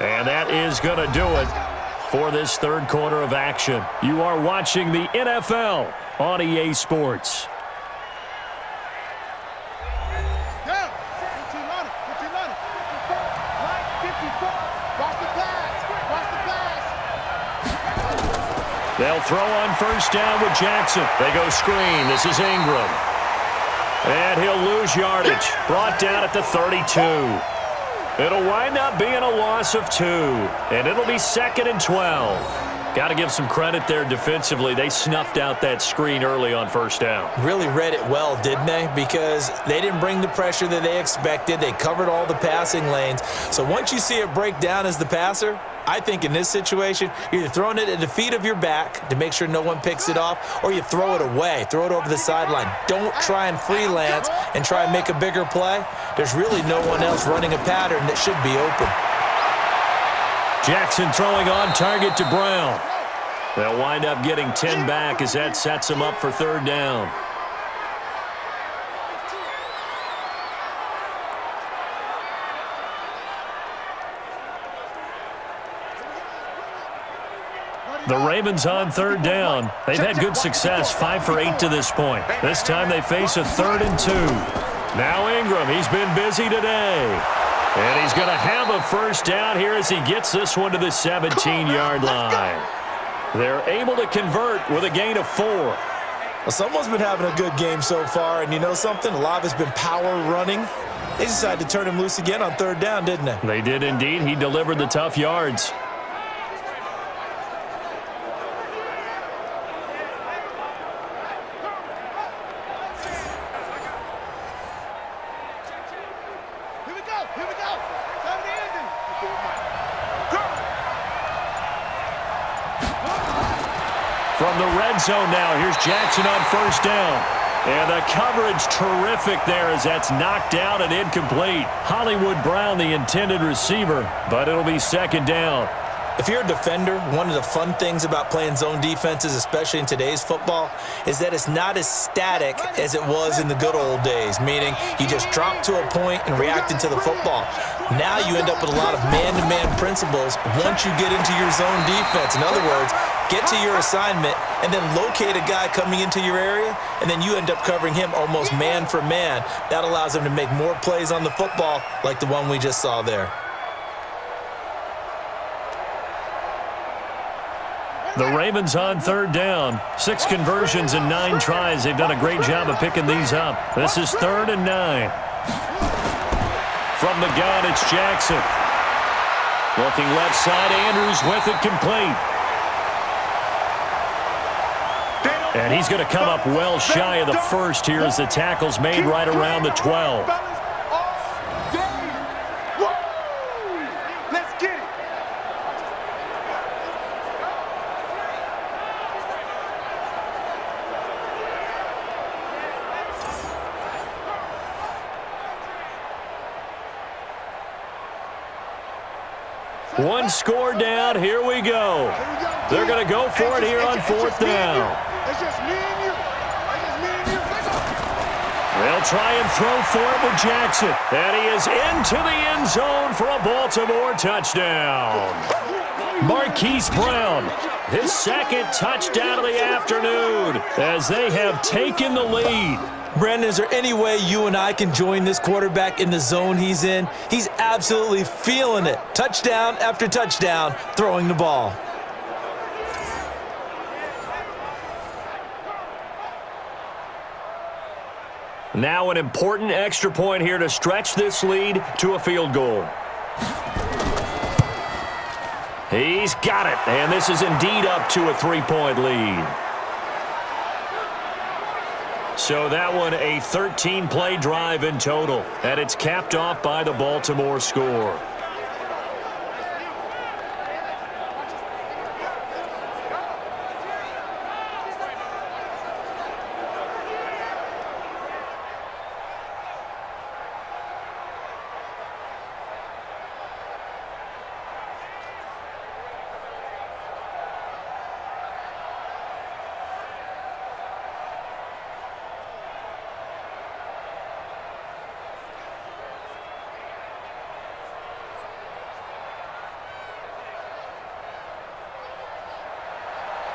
And that is going to do it for this 3rd quarter of action. You are watching the NFL on EA Sports. Down. 15 on it. 15 on it. 54. Watch the pass. Watch the pass. They'll throw on first down with Jackson. They go screen. This is Ingram. And he'll lose yardage. Brought down at the 32. It'll wind up being a loss of 2. And it'll be 2nd and 12. Got to give some credit there defensively. They snuffed out that screen early on first down. Really read it well, didn't they? Because they didn't bring the pressure that they expected. They covered all the passing lanes. So once you see it break down as the passer, I think in this situation, you're either throwing it at the feet of your back to make sure no one picks it off, or you throw it away, throw it over the sideline. Don't try and freelance and try and make a bigger play. There's really no one else running a pattern that should be open. Jackson throwing on target to Brown. They'll wind up getting 10 back as that sets them up for 3rd down. The Ravens on 3rd down. They've had good success, 5 for 8 to this point. This time they face a 3rd and 2. Now Ingram, he's been busy today. And he's going to have a first down here as he gets this one to the 17-yard line. They're able to convert with a gain of 4. Well, someone's been having a good game so far, and you know something? A lot of it's been power running. They decided to turn him loose again on 3rd down, didn't they? They did indeed. He delivered the tough yards. Here we go. Time to end it. From the red zone now, here's Jackson on 1st down. And the coverage terrific there as that's knocked down and incomplete. Hollywood Brown, the intended receiver, but it'll be 2nd down. If you're a defender, one of the fun things about playing zone defenses, especially in today's football, is that it's not as static as it was in the good old days, meaning you just drop to a point and reacted to the football. Now you end up with a lot of man-to-man principles once you get into your zone defense. In other words, get to your assignment and then locate a guy coming into your area, and then you end up covering him almost man for man. That allows him to make more plays on the football like the one we just saw there. The Ravens on 3rd down. 6 conversions and 9 tries. They've done a great job of picking these up. This is 3rd and 9. From the gun, it's Jackson. Looking left side, Andrews with it complete. And he's going to come up well shy of the 1st here as the tackle's made right around the 12. Let's get it. One score down. Here we go. They're going to go for it here on 4th down. It's just me and you. It's just me and you. They'll try and throw for it with Jackson. And he is into the end zone for a Baltimore touchdown. Marquise Brown, his 2nd touchdown of the afternoon as they have taken the lead. Brandon, is there any way you and I can join this quarterback in the zone he's in? He's absolutely feeling it. Touchdown after touchdown, throwing the ball. Now an important extra point here to stretch this lead to a field goal. He's got it, and this is indeed up to a 3-point lead. So that one a 13-play drive in total, and it's capped off by the Baltimore score.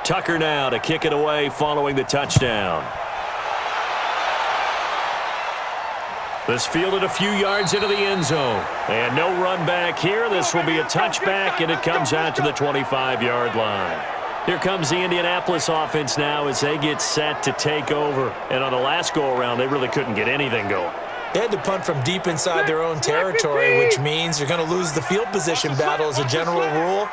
Tucker now to kick it away following the touchdown. This fielded a few yards into the end zone. And no run back here. This will be a touchback, and it comes out to the 25-yard line. Here comes the Indianapolis offense now as they get set to take over. And on the last go-around, they really couldn't get anything going. They had to punt from deep inside their own territory, which means you're going to lose the field position battle as a general rule.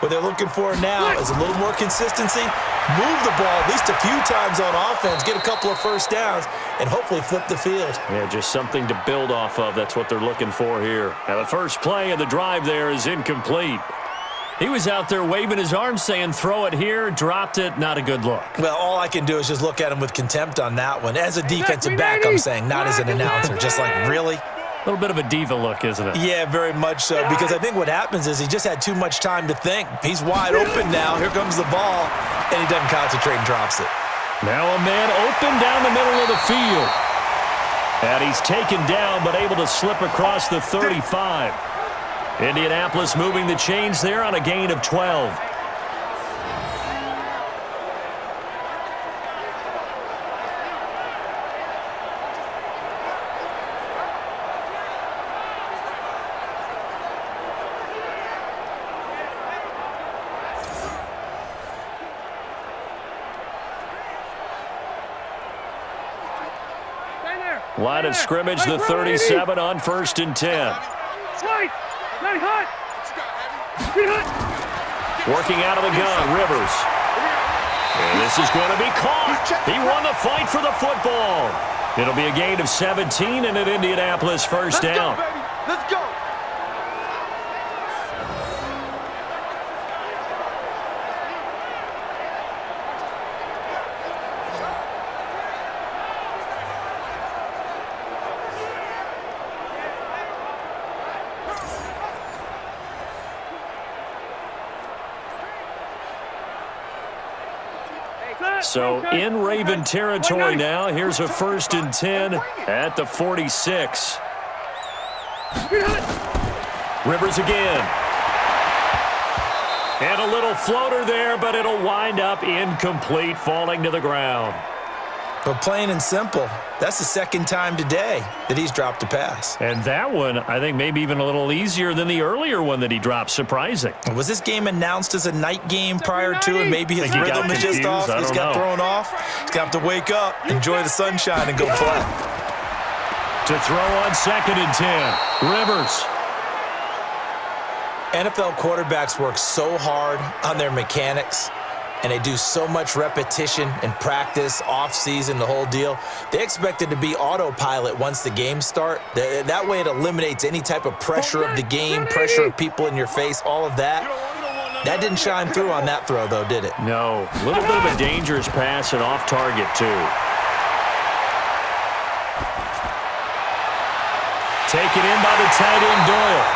What they're looking for now is a little more consistency, move the ball at least a few times on offense, get a couple of first downs, and hopefully flip the field. Yeah, just something to build off of. That's what they're looking for here. Now, the first play of the drive there is incomplete. He was out there waving his arms saying, throw it here, dropped it, not a good look. Well, all I can do is just look at him with contempt on that one. As a defensive back, I'm saying, not as an announcer. Just like, really? A little bit of a diva look, isn't it? Yeah, very much so, because I think what happens is he just had too much time to think. He's wide open now. Here comes the ball, and he doesn't concentrate and drops it. Now a man open down the middle of the field. And he's taken down, but able to slip across the 35. Indianapolis moving the chains there on a gain of 12. Line of scrimmage, the 37 on 1st and 10. Working out of the gun, Rivers. And this is going to be caught. He won the fight for the football. It'll be a gain of 17 and an Indianapolis first down. Let's go. So in Raven territory now. Here's a 1st and 10 at the 46. Rivers again. And a little floater there, but it'll wind up incomplete, falling to the ground. But plain and simple, that's the second time today that he's dropped a pass. And that one, I think, maybe even a little easier than the earlier one that he dropped. Surprising. Was this game announced as a night game prior to, and maybe his rhythm is just off? He's got thrown off. He's got to wake up, enjoy the sunshine, and go play. To throw on 2nd and 10, Rivers. NFL quarterbacks work so hard on their mechanics, and they do so much repetition and practice, off-season, the whole deal. They expect it to be autopilot once the games start. That way it eliminates any type of pressure of the game, pressure of people in your face, all of that. That didn't shine through on that throw, though, did it? No. A little bit of a dangerous pass and off target, too. Taken in by the tight end, Doyle.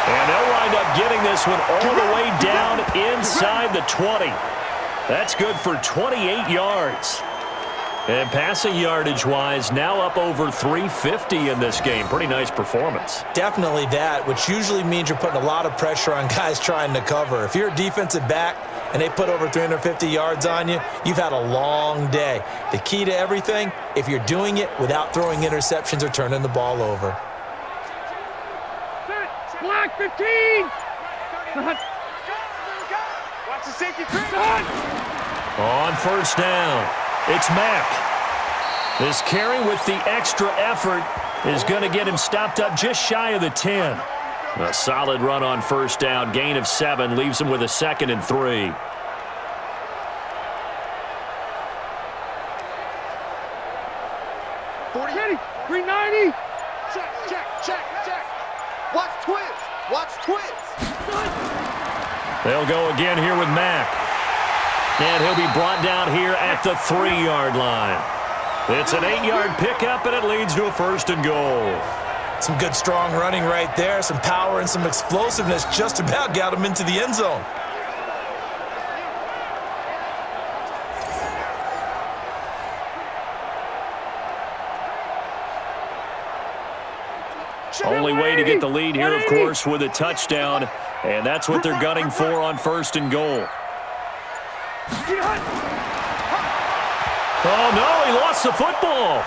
And they'll wind up getting this one all the way down inside the 20. That's good for 28 yards. And passing yardage-wise, now up over 350 in this game. Pretty nice performance. Definitely that, which usually means you're putting a lot of pressure on guys trying to cover. If you're a defensive back and they put over 350 yards on you, you've had a long day. The key to everything, if you're doing it without throwing interceptions or turning the ball over. Black 15. Watch the safety. On 1st down, it's Mack. This carry with the extra effort is going to get him stopped up just shy of the 10. A solid run on 1st down, gain of 7, leaves him with a 2nd and 3. Ready, 390. Check. Watch twins. They'll go again here with Mack. And he'll be brought down here at the 3-yard line. It's an 8-yard pickup, and it leads to a 1st and goal. Some good, strong running right there. Some power and some explosiveness just about got him into the end zone. Only way to get the lead here, of course, with a touchdown, and that's what they're gunning for on 1st and goal. Oh, no, he lost the football.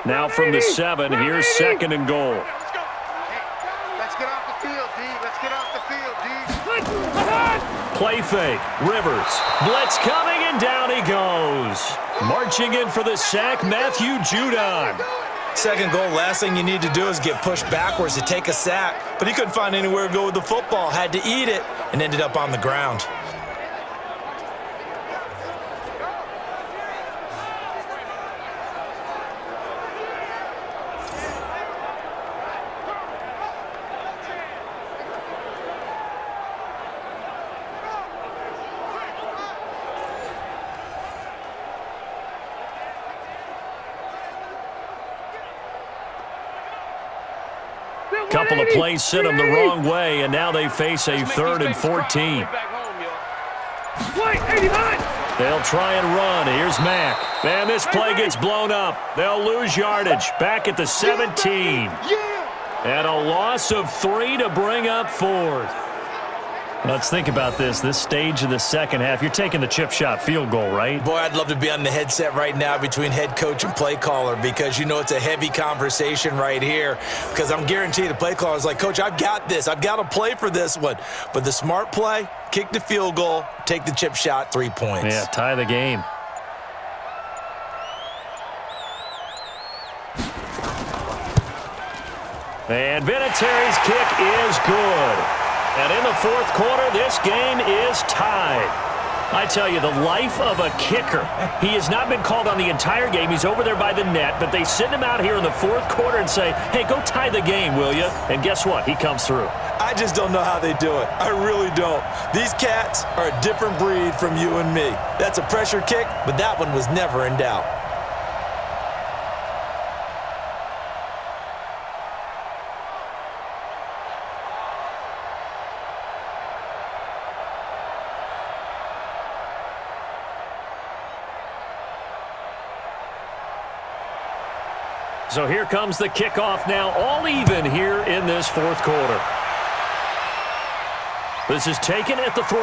Now from the 7, here's 2nd and goal. Let's get off the field, D. Let's get off the field, D. Play fake. Rivers. Blitz coming, and down he goes. Marching in for the sack, Matthew Judon. 2nd goal, last thing you need to do is get pushed backwards to take a sack. But he couldn't find anywhere to go with the football. Had to eat it and ended up on the ground. Couple of plays sent them the wrong way, and now they face a 3rd and 14. They'll try and run. Here's Mack. And this play gets blown up. They'll lose yardage. Back at the 17. And a loss of 3 to bring up 4th. Let's think about this stage of the second half. You're taking the chip shot field goal, right? Boy, I'd love to be on the headset right now between head coach and play caller because you know it's a heavy conversation right here because I'm guaranteed the play caller is like, Coach, I've got this. I've got to play for this one. But the smart play, kick the field goal, take the chip shot, 3 points. Yeah, tie the game. And Vinatieri's kick is good. And in the fourth quarter, this game is tied. I tell you, the life of a kicker. He has not been called on the entire game. He's over there by the net, but they send him out here in the fourth quarter and say, hey, go tie the game, will you? And guess what? He comes through. I just don't know how they do it. I really don't. These cats are a different breed from you and me. That's a pressure kick, but that one was never in doubt. So here comes the kickoff now, all even here in this fourth quarter. This is taken at the 3.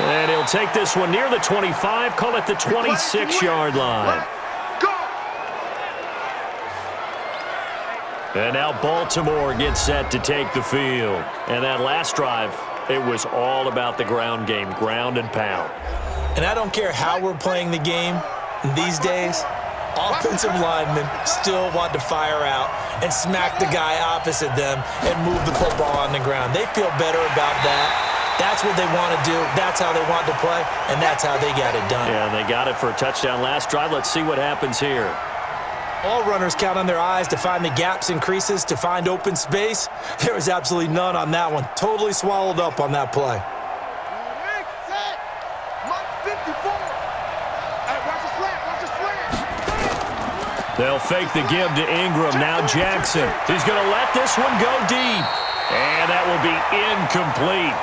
And he'll take this one near the 25, call it the 26-yard line. And now Baltimore gets set to take the field. And that last drive, it was all about the ground game, ground and pound. And I don't care how we're playing the game these days, offensive linemen still want to fire out and smack the guy opposite them and move the football on the ground. They feel better about that. That's what they want to do. That's how they want to play, and that's how they got it done. Yeah, they got it for a touchdown last drive. Let's see what happens here. All runners count on their eyes to find the gaps and creases, to find open space. There was absolutely none on that one. Totally swallowed up on that play. They'll fake the give to Ingram. Now Jackson. He's going to let this one go deep. And that will be incomplete.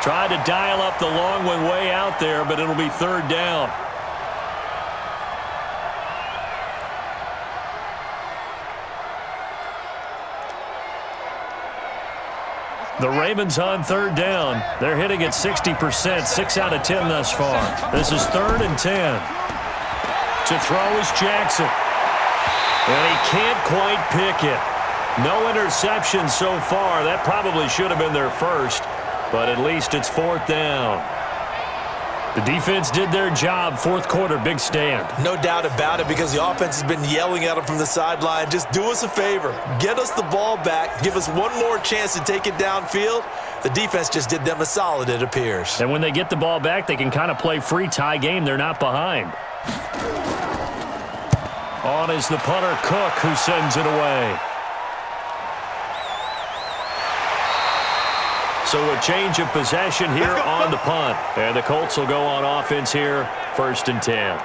Tried to dial up the long one way out there, but it'll be third down. The Ravens on third down. They're hitting at 60%, 6 out of 10 thus far. This is 3rd and 10. To throw is Jackson. And he can't quite pick it. No interception so far. That probably should have been their first, but at least it's 4th down. The defense did their job. Fourth quarter, big stand. No doubt about it, because the offense has been yelling at them from the sideline. Just do us a favor. Get us the ball back. Give us one more chance to take it downfield. The defense just did them a solid, it appears. And when they get the ball back, they can kind of play free tie game. They're not behind. On is the punter, Cook, who sends it away. So a change of possession here on the punt. And the Colts will go on offense here, 1st and 10.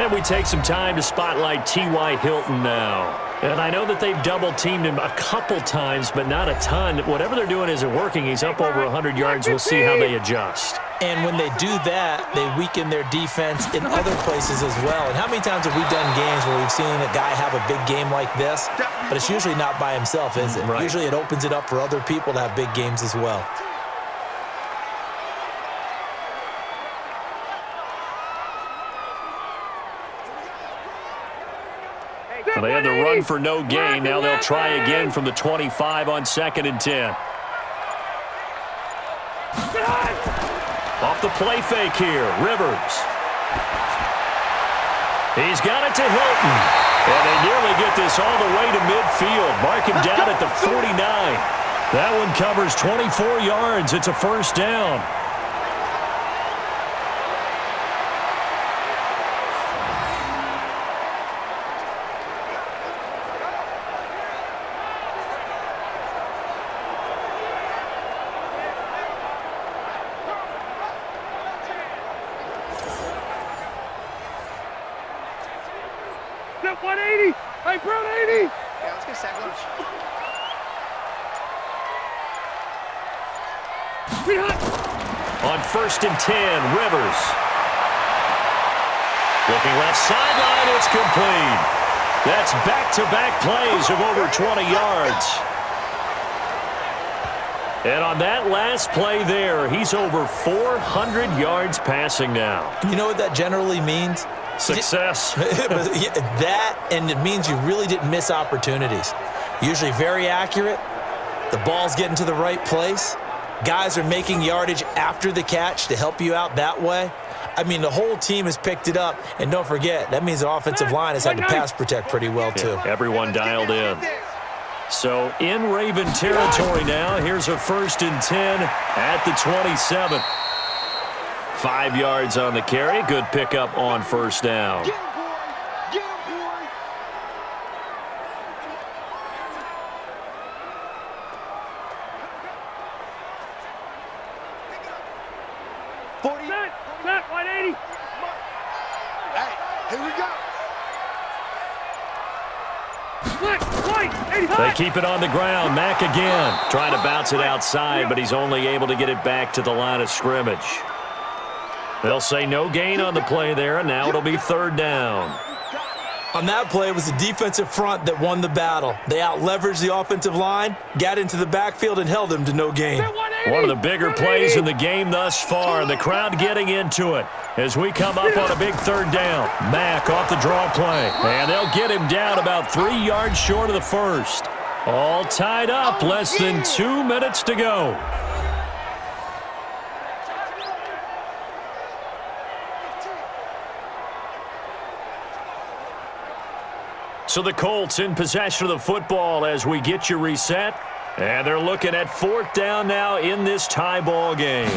And we take some time to spotlight T.Y. Hilton now. And I know that they've double-teamed him a couple times, but not a ton. Whatever they're doing isn't working. He's up over 100 yards. We'll see how they adjust. And when they do that, they weaken their defense in other places as well. And how many times have we done games where we've seen a guy have a big game like this, but it's usually not by himself, is it? Right. Usually it opens it up for other people to have big games as well. Well, they had the run for no gain. Now they'll try again from the 25 on 2nd and 10. Off the play fake here, Rivers. He's got it to Hilton. And they nearly get this all the way to midfield. Mark him down at the 49. That one covers 24 yards. It's a 1st down. On 1st and 10, Rivers. Looking left sideline, it's complete. That's back-to-back plays of over 20 yards. And on that last play there, he's over 400 yards passing now. You know what that generally means? Success. That, and it means you really didn't miss opportunities. Usually very accurate. The ball's getting to the right place. Guys are making yardage after the catch to help you out that way. I mean, the whole team has picked it up. And don't forget, that means the offensive line has had to pass protect pretty well, too. Yeah, everyone dialed in. So in Raven territory now, here's a 1st and 10 at the 27. 5 yards on the carry. Good pickup on 1st down. They keep it on the ground. Mack again. Trying to bounce it outside, but he's only able to get it back to the line of scrimmage. They'll say no gain on the play there, and now it'll be 3rd down. On that play, it was the defensive front that won the battle. They out-leveraged the offensive line, got into the backfield, and held them to no gain. One of the bigger plays in the game thus far, and the crowd getting into it as we come up on a big 3rd down. Mack off the draw play, and they'll get him down about 3 yards short of the 1st. All tied up, less than 2 minutes to go. So the Colts in possession of the football as we get you reset. And they're looking at 4th down now in this tie ball game.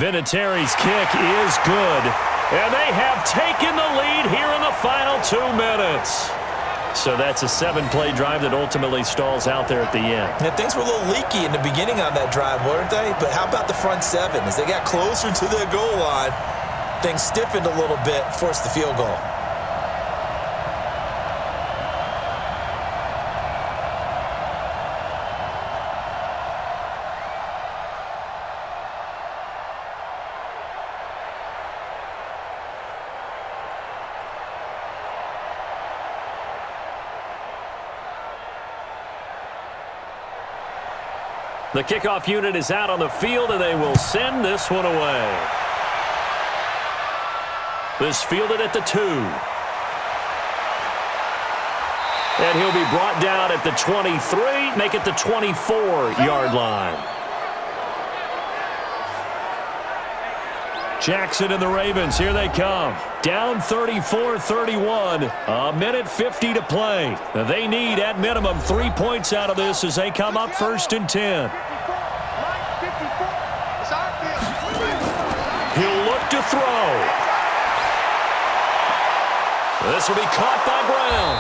Vinatieri's kick is good. And they have taken the lead here in the final 2 minutes. So that's a 7-play drive that ultimately stalls out there at the end. Yeah, things were a little leaky in the beginning on that drive, weren't they? But how about the front 7? As they got closer to the goal line, things stiffened a little bit, forced the field goal. The kickoff unit is out on the field, and they will send this one away. This fielded at the 2. And he'll be brought down at the 23, make it the 24-yard line. Jackson and the Ravens, here they come. Down 34-31, a minute 50 to play. They need, at minimum, 3 points out of this as they come up 1st and 10. He'll look to throw. This will be caught by Brown.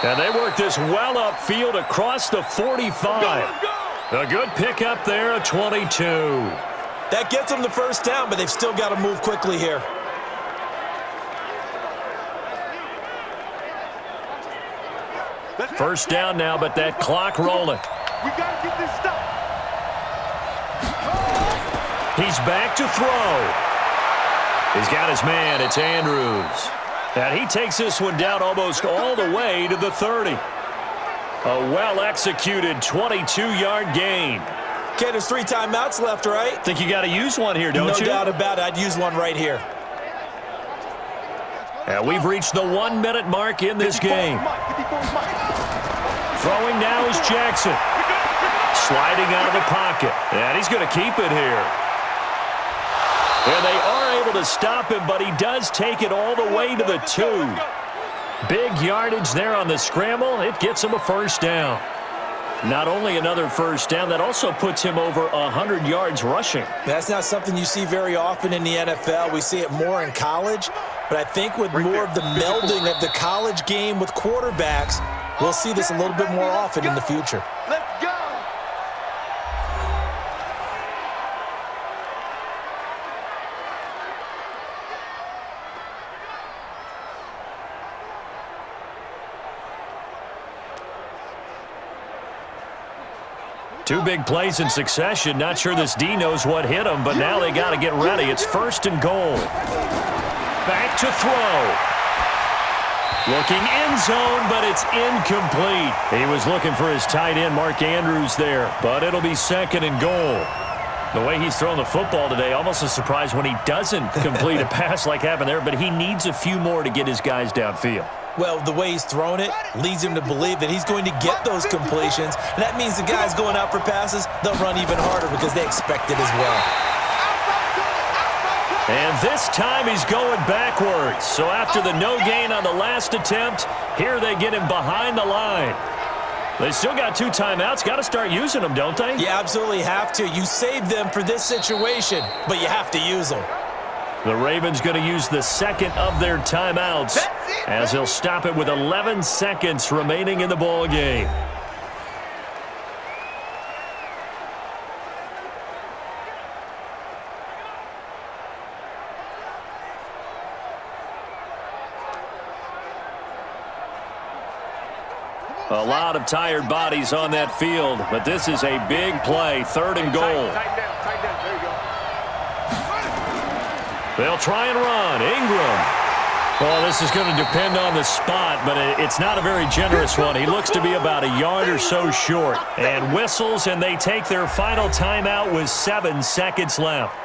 And they work this well upfield across the 45. A good pickup there at 22. That gets them the 1st down, but they've still got to move quickly here. First down now, but that clock rolling. We got to get this stuff. He's back to throw. He's got his man. It's Andrews. And he takes this one down almost all the way to the 30. A well-executed 22-yard gain. Okay, there's 3 timeouts left, right? Think you got to use one here, don't you? No doubt about it. I'd use one right here. And we've reached the 1-minute mark in this game. Throwing now is Jackson. Sliding out of the pocket. And he's going to keep it here. And they are able to stop him, but he does take it all the way to the 2. Big yardage there on the scramble. It gets him a 1st down. Not only another 1st down, that also puts him over 100 yards rushing. That's not something you see very often in the NFL. We see it more in college. But I think with more of the melding of the college game with quarterbacks, we'll see this a little bit more often in the future. Let's go. Two big plays in succession. Not sure this D knows what hit him, but now they got to get ready. It's 1st and goal. Back to throw. Looking end zone, but it's incomplete. He was looking for his tight end, Mark Andrews, there, but it'll be 2nd and goal. The way he's throwing the football today, almost a surprise when he doesn't complete a pass like happened there, but he needs a few more to get his guys downfield. Well, the way he's thrown it leads him to believe that he's going to get those completions. And that means the guys going out for passes, they'll run even harder because they expect it as well. And this time he's going backwards. So after the no gain on the last attempt, here they get him behind the line. They still got 2 timeouts. Got to start using them, don't they? You absolutely have to. You save them for this situation, but you have to use them. The Ravens going to use the 2nd of their timeouts as he'll stop it with 11 seconds remaining in the ball game. A lot of tired bodies on that field, but this is a big play, 3rd and goal. Tighten down. There you go. They'll try and run. Ingram. Well, this is going to depend on the spot, but it's not a very generous one. He looks to be about a yard or so short. And whistles, and they take their final timeout with 7 seconds left.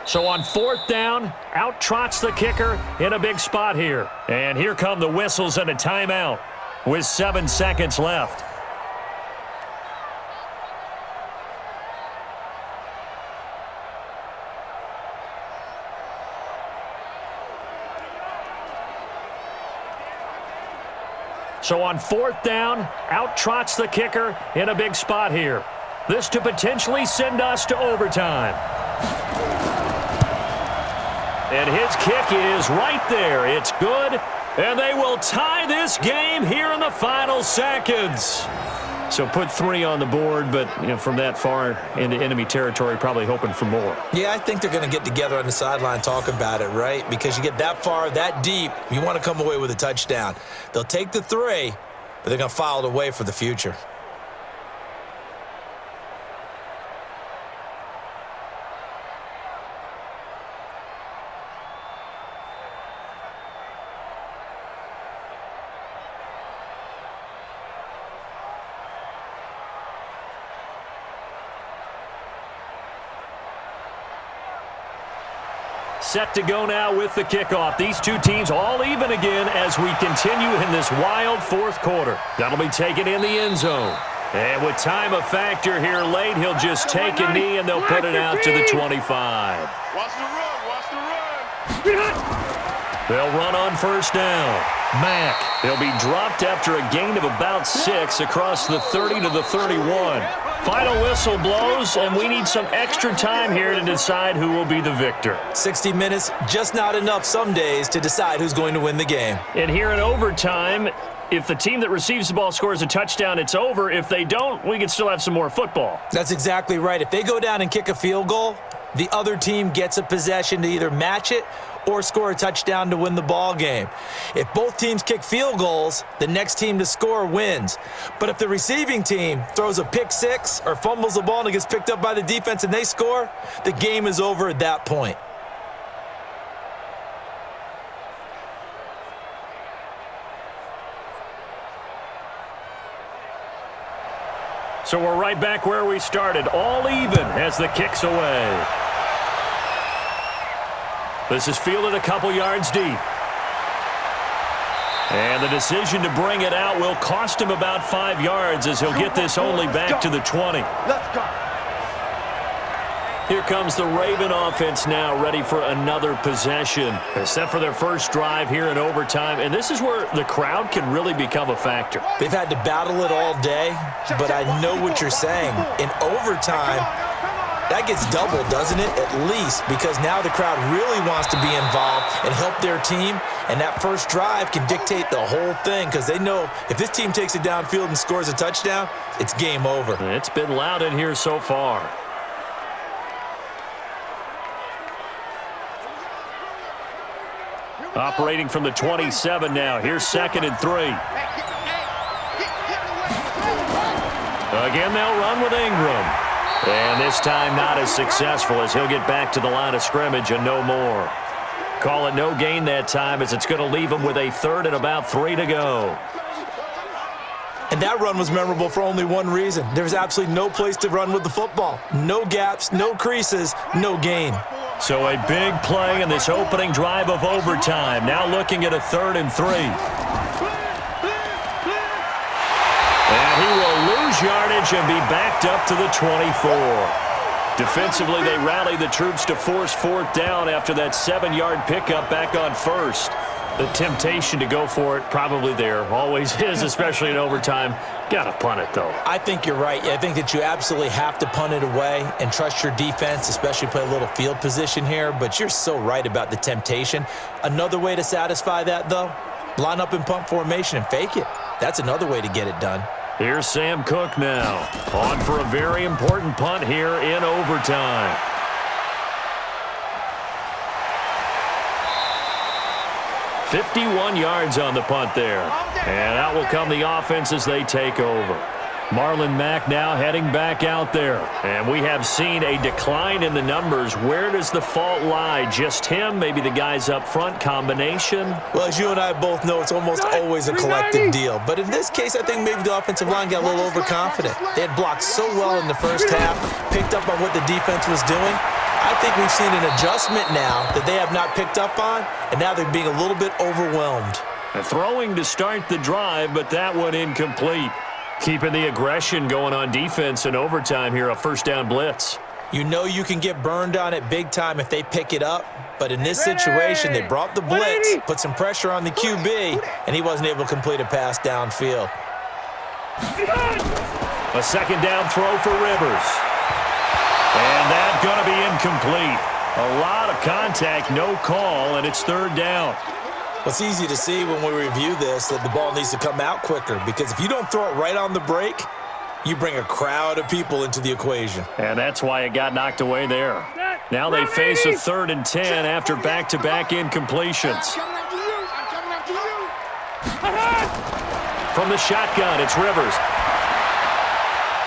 So on 4th down, out trots the kicker in a big spot here. And here come the whistles and a timeout with 7 seconds left. So on 4th down, out trots the kicker in a big spot here. This to potentially send us to overtime. And his kick is right there. It's good, and they will tie this game here in the final seconds. So put 3 on the board, but from that far into enemy territory, probably hoping for more. Yeah, I think they're going to get together on the sideline, talk about it, right? Because you get that far, that deep, you want to come away with a touchdown. They'll take the 3, but they're going to file it away for the future. Set to go now with the kickoff. These two teams all even again as we continue in this wild 4th quarter. That'll be taken in the end zone. And with time a factor here late, he'll just take a knee and they'll put it out to the 25. Watch the run. Watch the run. They'll run on 1st down. Mack. He'll be dropped after a gain of about 6 across the 30 to the 31. Final whistle blows, and we need some extra time here to decide who will be the victor. 60 minutes, just not enough some days to decide who's going to win the game. And here in overtime, if the team that receives the ball scores a touchdown, it's over. If they don't, we can still have some more football. That's exactly right. If they go down and kick a field goal, the other team gets a possession to either match it or score a touchdown to win the ball game. If both teams kick field goals, the next team to score wins. But if the receiving team throws a pick 6 or fumbles the ball and it gets picked up by the defense and they score, the game is over at that point. So we're right back where we started, all even as the kick's away. This is fielded a couple yards deep. And the decision to bring it out will cost him about 5 yards as he'll get this only back to the 20. Let's go. Here comes the Raven offense now, ready for another possession. They're set for their first drive here in overtime, and this is where the crowd can really become a factor. They've had to battle it all day, but I know what you're saying. In overtime, that gets doubled, doesn't it? At least, because now the crowd really wants to be involved and help their team, and that first drive can dictate the whole thing because they know if this team takes it downfield and scores a touchdown, it's game over. It's been loud in here so far. Operating from the 27 now. Here's 2nd and 3. Again, they'll run with Ingram. And this time not as successful as he'll get back to the line of scrimmage and no more. Call it no gain that time as it's going to leave him with a 3rd and about 3 to go. And that run was memorable for only one reason. There was absolutely no place to run with the football. No gaps, no creases, no gain. So a big play in this opening drive of overtime. Now looking at a 3rd and 3. And he will lose yardage and be backed up to the 24. Defensively, they rally the troops to force 4th down after that 7-yard pickup back on 1st. The temptation to go for it probably there. Always is, especially in overtime. Got to punt it, though. I think you're right. I think that you absolutely have to punt it away and trust your defense, especially play a little field position here. But you're so right about the temptation. Another way to satisfy that, though, line up in punt formation and fake it. That's another way to get it done. Here's Sam Cook now. On for a very important punt here in overtime. "51 yards on the punt there. And out will come the offense as they take over. Marlon Mack now heading back out there. And we have seen a decline in the numbers. Where does the fault lie? Just him? Maybe the guys up front? Combination? Well, as you and I both know, it's almost always a collective deal. But in this case, I think maybe the offensive line got a little overconfident. They had blocked so well in the first half, picked up on what the defense was doing. I think we've seen an adjustment now that they have not picked up on, and now they're being a little bit overwhelmed. A throwing to start the drive, but that one incomplete. Keeping the aggression going on defense in overtime here, a 1st down blitz. You know you can get burned on it big time if they pick it up, but in this situation, they brought the blitz, put some pressure on the QB, and he wasn't able to complete a pass downfield. A 2nd down throw for Rivers. And that's going to be incomplete. A lot of contact, no call, and it's 3rd down. Well, it's easy to see when we review this that the ball needs to come out quicker, because if you don't throw it right on the break, you bring a crowd of people into the equation. And that's why it got knocked away there. Now they face a 3rd and 10 after back-to-back incompletions. From the shotgun, it's Rivers.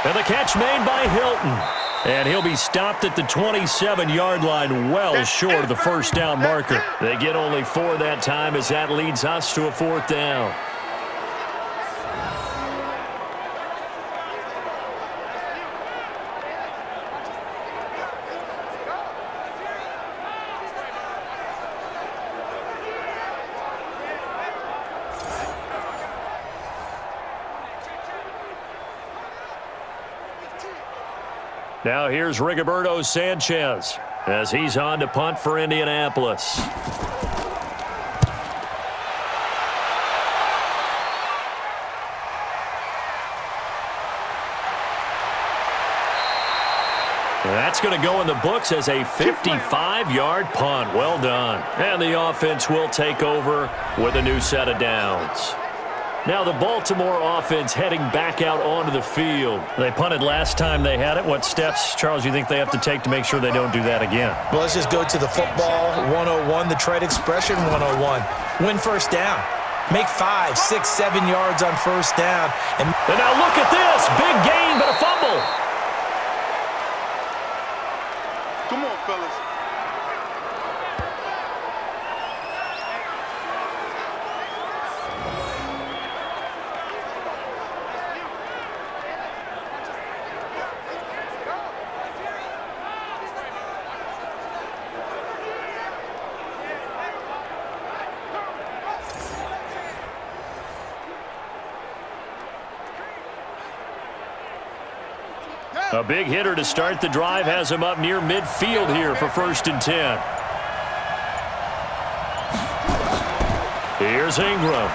And the catch made by Hilton. And he'll be stopped at the 27-yard line, well short of the 1st down marker. They get only 4 that time as that leads us to a 4th down. Now here's Rigoberto Sanchez as he's on to punt for Indianapolis. That's going to go in the books as a 55-yard punt. Well done. And the offense will take over with a new set of downs. Now the Baltimore offense heading back out onto the field. They punted last time they had it. What steps, Charles, you think they have to take to make sure they don't do that again? Well, let's just go to the football 101, the trade expression 101. Win 1st down. Make 5, 6, 7 yards on 1st down. And now look at this. Big gain, but a fumble. Come on, fellas. A big hitter to start the drive has him up near midfield here for 1st and 10. Here's Ingram.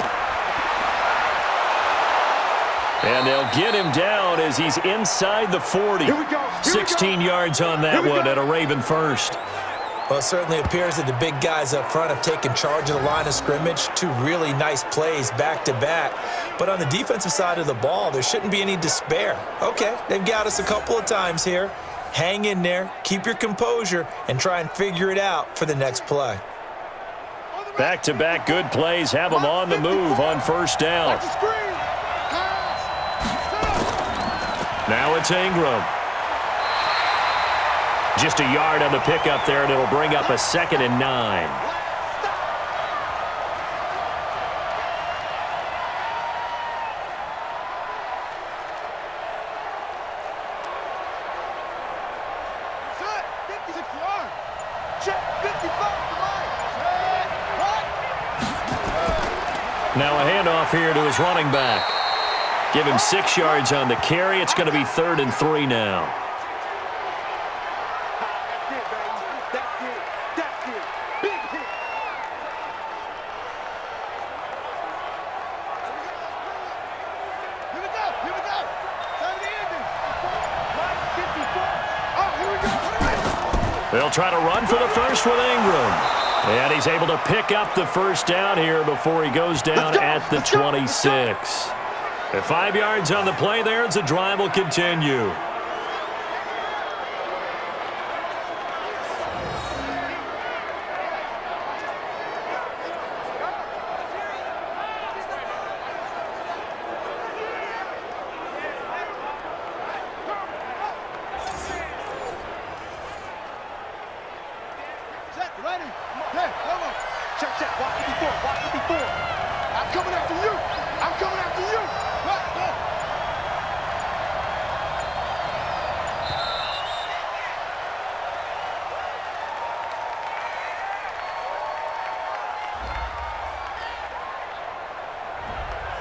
And they'll get him down as he's inside the 40. 16 yards on that one at a Raven 1st. Well, it certainly appears that the big guys up front have taken charge of the line of scrimmage. 2 really nice plays back-to-back. But on the defensive side of the ball, there shouldn't be any despair. Okay, they've got us a couple of times here. Hang in there, keep your composure, and try and figure it out for the next play. Back-to-back good plays have them on the move on first down. Now it's Ingram. Just a yard on the pickup there, and it'll bring up a 2nd and 9. Now a handoff here to his running back. Give him 6 yards on the carry. It's going to be 3rd and 3 now. They'll try to run for the first with Ingram. And he's able to pick up the first down here before he goes down at the 26. At 5 yards on the play there, as the drive will continue.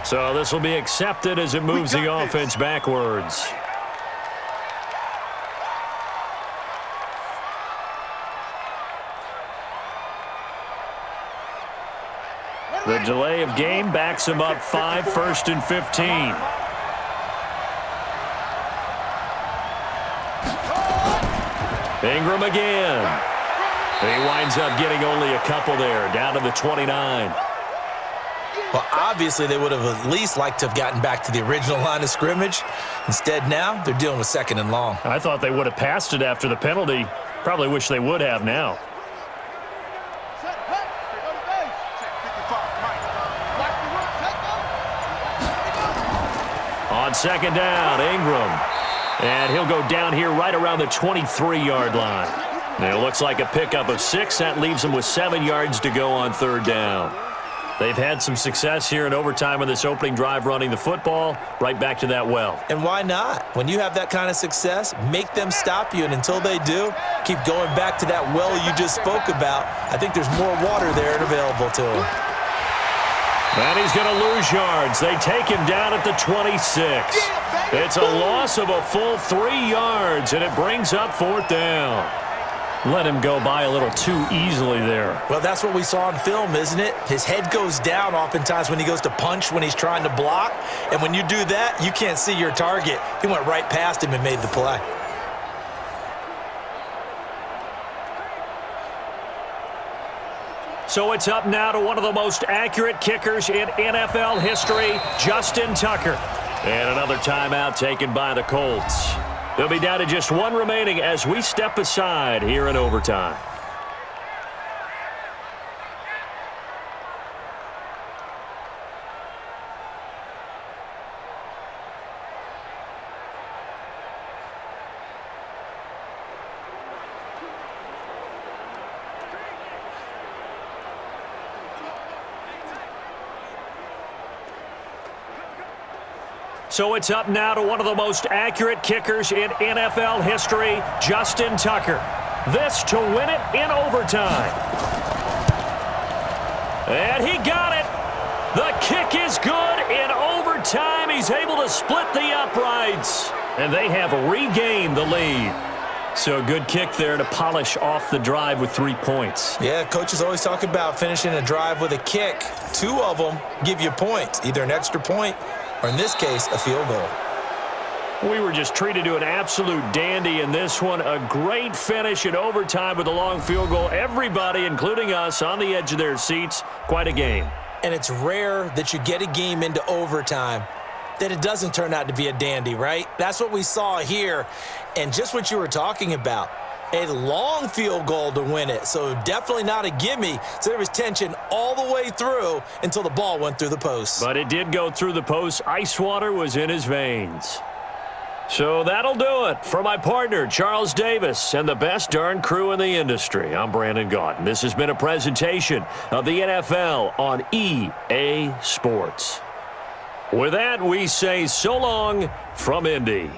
So this will be accepted as it moves the offense backwards. The delay of game backs him up 5, 1st and 15. Ingram again. He winds up getting only a couple there, down to the 29. Well, obviously, they would have at least liked to have gotten back to the original line of scrimmage. Instead, now they're dealing with 2nd and long. I thought they would have passed it after the penalty. Probably wish they would have now. On 2nd down, Ingram. And he'll go down here right around the 23-yard line. And it looks like a pickup of 6. That leaves them with 7 yards to go on 3rd down. They've had some success here in overtime on this opening drive running the football. Right back to that well. And why not? When you have that kind of success, make them stop you. And until they do, keep going back to that well you just spoke about. I think there's more water there and available to him. And he's going to lose yards. They take him down at the 26. It's a loss of a full 3 yards, and it brings up 4th down. Let him go by a little too easily there. Well, that's what we saw on film, isn't it? His head goes down oftentimes when he goes to punch, when he's trying to block. And when you do that, you can't see your target. He went right past him and made the play. So it's up now to one of the most accurate kickers in NFL history, Justin Tucker. And another timeout taken by the Colts. They'll be down to just 1 remaining as we step aside here in overtime. So it's up now to one of the most accurate kickers in NFL history, Justin Tucker. This to win it in overtime. And he got it. The kick is good in overtime. He's able to split the uprights. And they have regained the lead. So a good kick there to polish off the drive with 3 points. Yeah, coaches always talk about finishing a drive with a kick. 2 of them give you points, either an extra point or, in this case, a field goal. We were just treated to an absolute dandy in this one. A great finish in overtime with a long field goal. Everybody, including us, on the edge of their seats. Quite a game. And it's rare that you get a game into overtime that it doesn't turn out to be a dandy, right? That's what we saw here. And just what you were talking about, a long field goal to win it. So definitely not a gimme. So there was tension all the way through until the ball went through the post. But it did go through the post. Ice water was in his veins. So that'll do it. For my partner, Charles Davis, and the best darn crew in the industry, I'm Brandon Gaudin. This has been a presentation of the NFL on EA Sports. With that, we say so long from Indy.